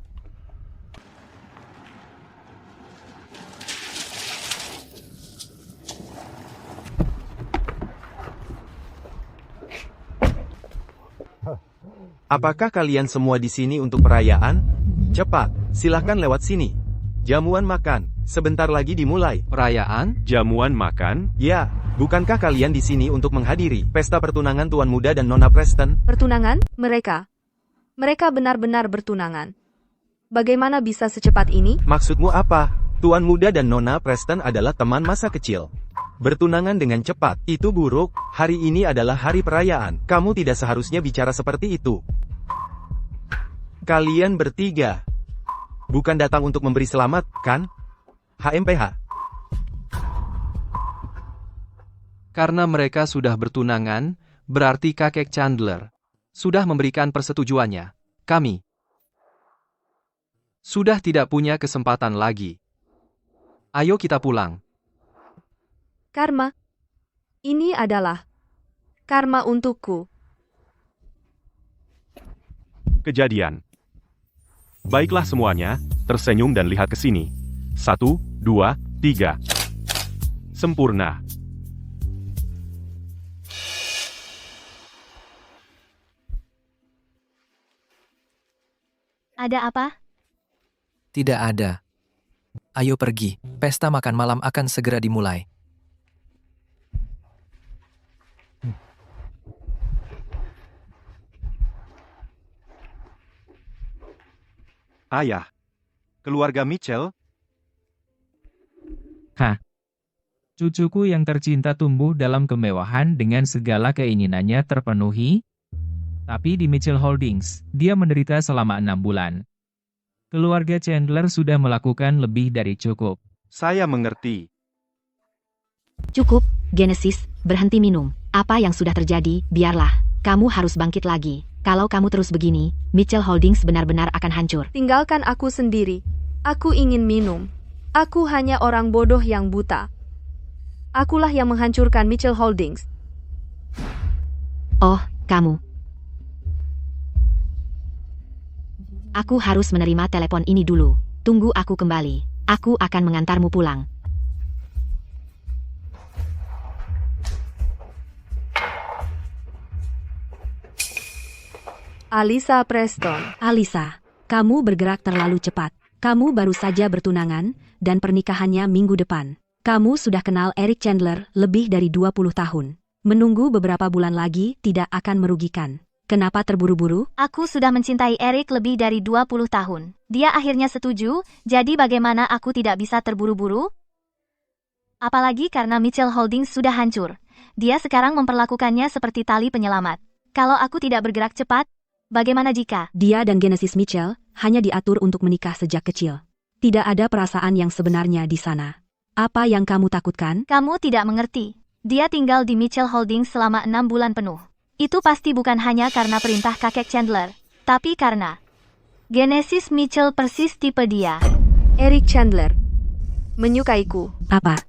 Apakah kalian semua di sini untuk perayaan? Cepat, silahkan lewat sini. Jamuan makan, sebentar lagi dimulai. Perayaan? Jamuan makan? Ya, bukankah kalian di sini untuk menghadiri pesta pertunangan Tuan Muda dan Nona Preston? Pertunangan? Mereka benar-benar bertunangan. Bagaimana bisa secepat ini? Maksudmu apa? Tuan Muda dan Nona Preston adalah teman masa kecil. Bertunangan dengan cepat, itu buruk. Hari ini adalah hari perayaan. Kamu tidak seharusnya bicara seperti itu. Kalian bertiga bukan datang untuk memberi selamat, kan? HMPH. Karena mereka sudah bertunangan, berarti kakek Chandler sudah memberikan persetujuannya. Kami sudah tidak punya kesempatan lagi. Ayo kita pulang. Karma. Ini adalah karma untukku. Kejadian. Baiklah semuanya, tersenyum dan lihat ke sini. 1, 2, 3. Sempurna. Ada apa? Tidak ada. Ayo pergi, pesta makan malam akan segera dimulai. Ayah. Keluarga Mitchell? Hah? Cucuku yang tercinta tumbuh dalam kemewahan dengan segala keinginannya terpenuhi? Tapi di Mitchell Holdings, dia menderita selama 6 bulan. Keluarga Chandler sudah melakukan lebih dari cukup. Saya mengerti. Cukup, Genesis, berhenti minum. Apa yang sudah terjadi, biarlah. Kamu harus bangkit lagi. Kalau kamu terus begini, Mitchell Holdings benar-benar akan hancur. Tinggalkan aku sendiri. Aku ingin minum. Aku hanya orang bodoh yang buta. Akulah yang menghancurkan Mitchell Holdings. Oh, kamu. Aku harus menerima telepon ini dulu. Tunggu aku kembali. Aku akan mengantarmu pulang. Alisa Preston. Alisa, kamu bergerak terlalu cepat. Kamu baru saja bertunangan, dan pernikahannya minggu depan. Kamu sudah kenal Eric Chandler lebih dari 20 tahun. Menunggu beberapa bulan lagi tidak akan merugikan. Kenapa terburu-buru? Aku sudah mencintai Eric lebih dari 20 tahun. Dia akhirnya setuju, jadi bagaimana aku tidak bisa terburu-buru? Apalagi karena Mitchell Holdings sudah hancur. Dia sekarang memperlakukannya seperti tali penyelamat. Kalau aku tidak bergerak cepat, bagaimana jika Dia dan Genesis Mitchell hanya diatur untuk menikah sejak kecil. Tidak ada perasaan yang sebenarnya di sana. Apa yang kamu takutkan? kamu tidak mengerti? Dia tinggal di Mitchell Holdings selama 6 bulan penuh. Itu pasti bukan hanya karena perintah kakek Chandler, tapi karena Genesis Mitchell persis tipe dia. Eric Chandler. Menyukaiku. Apa?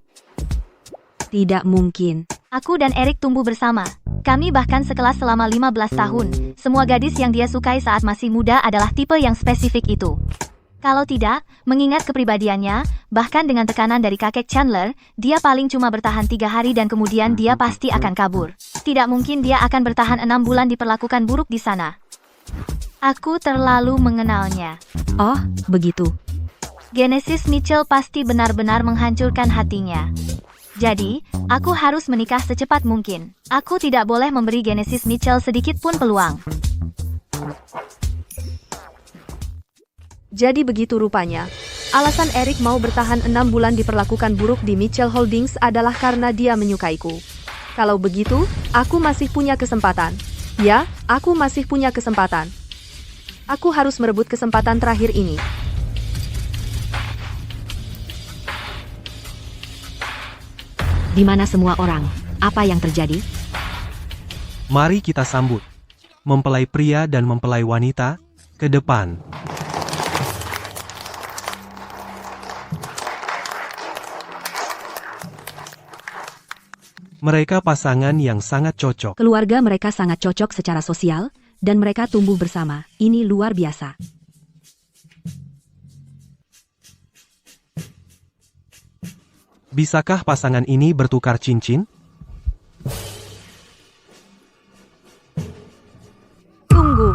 Tidak mungkin. Aku dan Eric tumbuh bersama. Kami bahkan sekelas selama 15 tahun. Semua gadis yang dia sukai saat masih muda adalah tipe yang spesifik itu. Kalau tidak, mengingat kepribadiannya, bahkan dengan tekanan dari kakek Chandler, dia paling cuma bertahan 3 hari dan kemudian dia pasti akan kabur. Tidak mungkin dia akan bertahan 6 bulan diperlakukan buruk di sana. Aku terlalu mengenalnya. Oh, begitu. Genesis Mitchell pasti benar-benar menghancurkan hatinya. Jadi, aku harus menikah secepat mungkin. Aku tidak boleh memberi Genesis Mitchell sedikit pun peluang. Jadi begitu rupanya. Alasan Eric mau bertahan 6 bulan diperlakukan buruk di Mitchell Holdings adalah karena dia menyukaiku. Kalau begitu, aku masih punya kesempatan. Ya, aku masih punya kesempatan. Aku harus merebut kesempatan terakhir ini. Di mana semua orang? Apa yang terjadi? Mari kita sambut mempelai pria dan mempelai wanita ke depan. Mereka pasangan yang sangat cocok. Keluarga mereka sangat cocok secara sosial, dan mereka tumbuh bersama. Ini luar biasa. Bisakah pasangan ini bertukar cincin? Tunggu.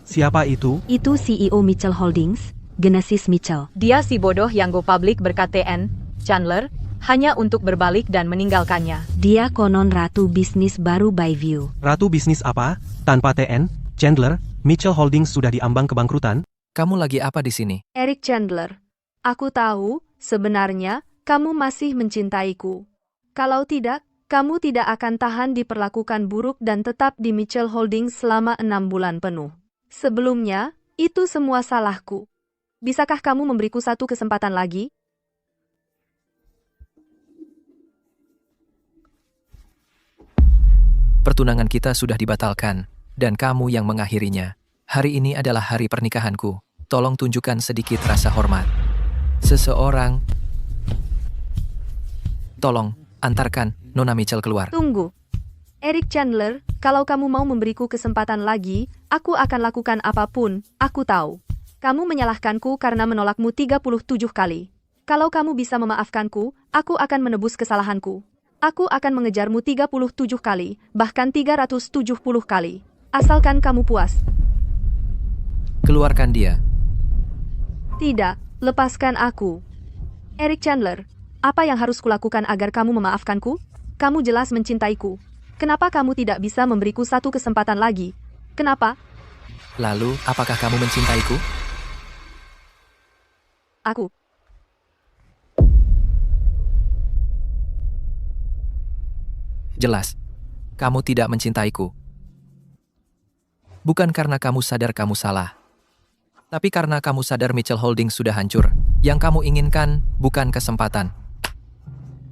Siapa itu? Itu CEO Mitchell Holdings, Genesis Mitchell. Dia si bodoh yang go public berKTN, Chandler, hanya untuk berbalik dan meninggalkannya. Dia konon ratu bisnis baru Bayview. Ratu bisnis apa? Tanpa TN, Chandler, Mitchell Holdings sudah diambang kebangkrutan? Kamu lagi apa di sini? Eric Chandler, aku tahu, sebenarnya, kamu masih mencintaiku. Kalau tidak, kamu tidak akan tahan diperlakukan buruk dan tetap di Mitchell Holdings selama 6 bulan penuh. Sebelumnya, itu semua salahku. Bisakah kamu memberiku satu kesempatan lagi? Pertunangan kita sudah dibatalkan, dan kamu yang mengakhirinya. Hari ini adalah hari pernikahanku. Tolong tunjukkan sedikit rasa hormat. Seseorang... Tolong, antarkan Nona Mitchell keluar. Tunggu. Eric Chandler, kalau kamu mau memberiku kesempatan lagi, aku akan lakukan apapun, aku tahu. Kamu menyalahkanku karena menolakmu 37 kali. Kalau kamu bisa memaafkanku, aku akan menebus kesalahanku. Aku akan mengejarmu 37 kali, bahkan 370 kali. Asalkan kamu puas. Keluarkan dia. Tidak, lepaskan aku. Eric Chandler, apa yang harus kulakukan agar kamu memaafkanku? Kamu jelas mencintaiku. Kenapa kamu tidak bisa memberiku satu kesempatan lagi? Kenapa? Lalu, apakah kamu mencintaiku? Aku. Jelas, kamu tidak mencintaiku. Bukan karena kamu sadar kamu salah, tapi karena kamu sadar Mitchell Holdings sudah hancur. Yang kamu inginkan bukan kesempatan,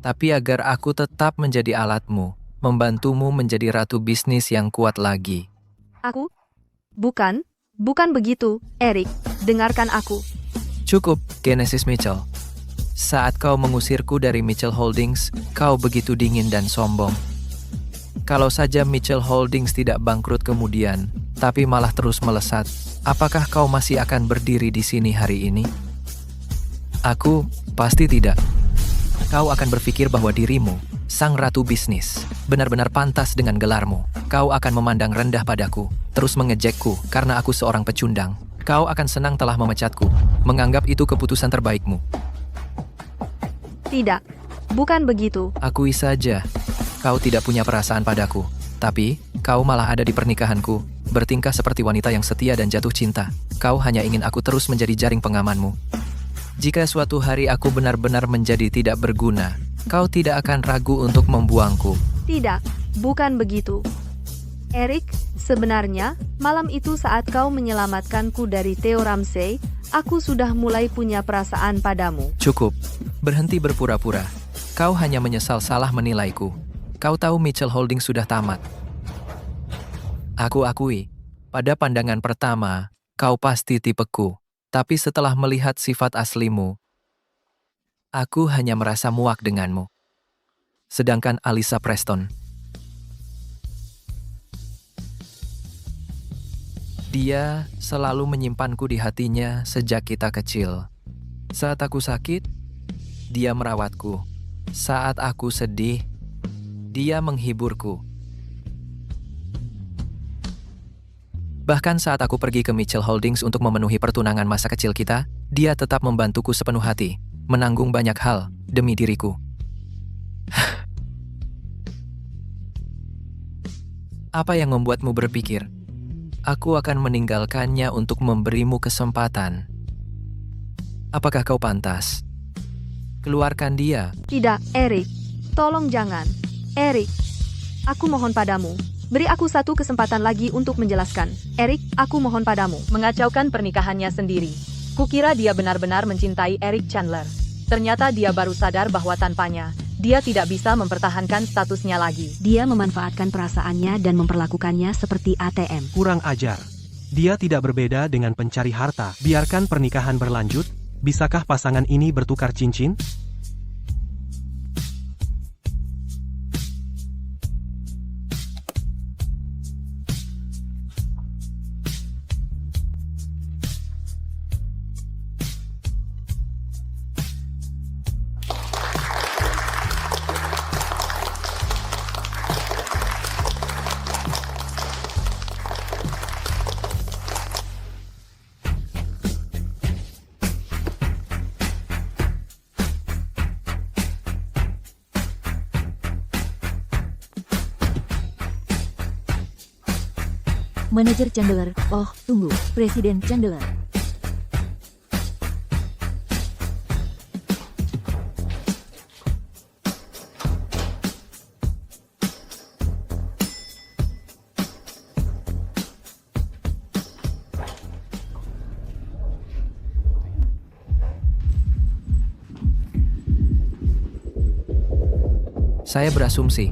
tapi agar aku tetap menjadi alatmu, membantumu menjadi ratu bisnis yang kuat lagi. Aku? Bukan begitu, Eric. Dengarkan aku. Cukup, Genesis Mitchell. Saat kau mengusirku dari Mitchell Holdings, kau begitu dingin dan sombong. Kalau saja Mitchell Holdings tidak bangkrut kemudian, tapi malah terus melesat, apakah kau masih akan berdiri di sini hari ini? Aku pasti tidak. Kau akan berpikir bahwa dirimu, sang ratu bisnis, benar-benar pantas dengan gelarmu. Kau akan memandang rendah padaku, terus mengejekku karena aku seorang pecundang. Kau akan senang telah memecatku, menganggap itu keputusan terbaikmu. Tidak, bukan begitu. Akui saja, kau tidak punya perasaan padaku. Tapi, kau malah ada di pernikahanku, bertingkah seperti wanita yang setia dan jatuh cinta. Kau hanya ingin aku terus menjadi jaring pengamanmu. Jika suatu hari aku benar-benar menjadi tidak berguna, kau tidak akan ragu untuk membuangku. Tidak, bukan begitu. Eric, sebenarnya, malam itu saat kau menyelamatkanku dari Theo Ramsey, aku sudah mulai punya perasaan padamu. Cukup, berhenti berpura-pura. Kau hanya menyesal salah menilaiku. Kau tahu Mitchell Holdings sudah tamat. Aku akui, pada pandangan pertama, kau pasti tipeku. Tapi setelah melihat sifat aslimu, aku hanya merasa muak denganmu. Sedangkan Alyssa Preston, dia selalu menyimpanku di hatinya sejak kita kecil. Saat aku sakit, dia merawatku. Saat aku sedih, dia menghiburku. Bahkan saat aku pergi ke Mitchell Holdings untuk memenuhi pertunangan masa kecil kita, dia tetap membantuku sepenuh hati, menanggung banyak hal demi diriku. Apa yang membuatmu berpikir, aku akan meninggalkannya untuk memberimu kesempatan? Apakah kau pantas? Keluarkan dia. Tidak, Eric. Tolong jangan. Eric, aku mohon padamu. Beri aku satu kesempatan lagi untuk menjelaskan. Eric, aku mohon padamu. Mengacaukan pernikahannya sendiri. Kukira dia benar-benar mencintai Eric Chandler. Ternyata dia baru sadar bahwa tanpanya, dia tidak bisa mempertahankan statusnya lagi. Dia memanfaatkan perasaannya dan memperlakukannya seperti ATM. Kurang ajar. Dia tidak berbeda dengan pencari harta. Biarkan pernikahan berlanjut, bisakah pasangan ini bertukar cincin? Manajer Chandler, oh, tunggu, Presiden Chandler. Saya berasumsi,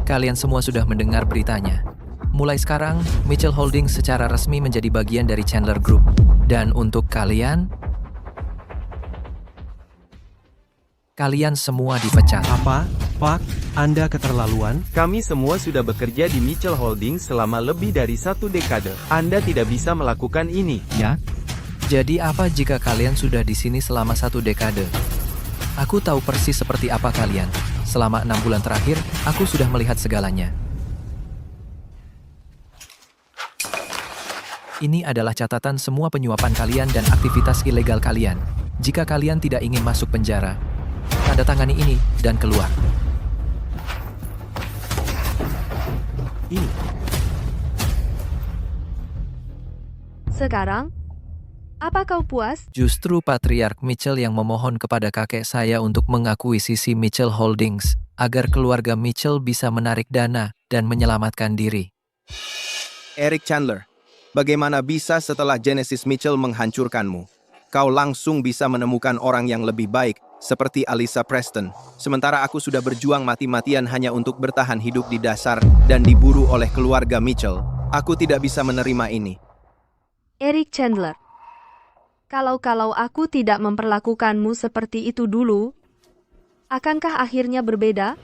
kalian semua sudah mendengar beritanya. Mulai sekarang, Mitchell Holdings secara resmi menjadi bagian dari Chandler Group. Dan untuk kalian semua dipecat. Apa? Pak, Anda keterlaluan? Kami semua sudah bekerja di Mitchell Holdings selama lebih dari 1 dekade. Anda tidak bisa melakukan ini. Ya? Jadi apa jika kalian sudah di sini selama 1 dekade? Aku tahu persis seperti apa kalian. Selama 6 bulan terakhir, aku sudah melihat segalanya. Ini adalah catatan semua penyuapan kalian dan aktivitas ilegal kalian. Jika kalian tidak ingin masuk penjara, tanda tangani ini dan keluar. Ini. Sekarang, apa kau puas? Justru Patriark Mitchell yang memohon kepada kakek saya untuk mengakuisisi Mitchell Holdings agar keluarga Mitchell bisa menarik dana dan menyelamatkan diri. Eric Chandler, bagaimana bisa setelah Genesis Mitchell menghancurkanmu, kau langsung bisa menemukan orang yang lebih baik seperti Alyssa Preston, sementara aku sudah berjuang mati-matian hanya untuk bertahan hidup di dasar dan diburu oleh keluarga Mitchell. Aku tidak bisa menerima ini. Eric Chandler, kalau aku tidak memperlakukanmu seperti itu dulu, akankah akhirnya berbeda?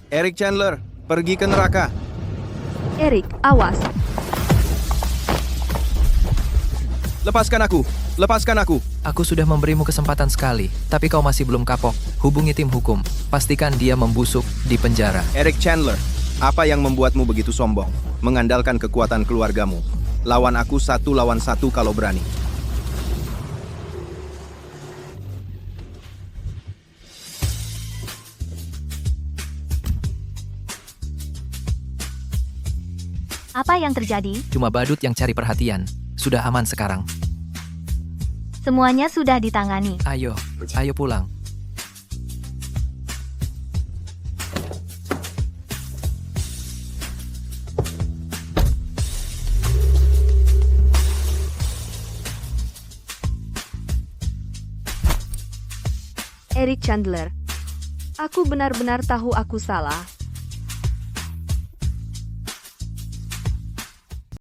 Eric Chandler, pergi ke neraka. Eric, awas. Lepaskan aku, lepaskan aku. Aku sudah memberimu kesempatan sekali, tapi kau masih belum kapok. Hubungi tim hukum, pastikan dia membusuk di penjara. Eric Chandler, apa yang membuatmu begitu sombong? Mengandalkan kekuatan keluargamu. Lawan aku 1 lawan 1 kalau berani. Apa yang terjadi? Cuma badut yang cari perhatian. Sudah aman sekarang. Semuanya sudah ditangani. Ayo pulang. Eric Chandler, aku benar-benar tahu aku salah.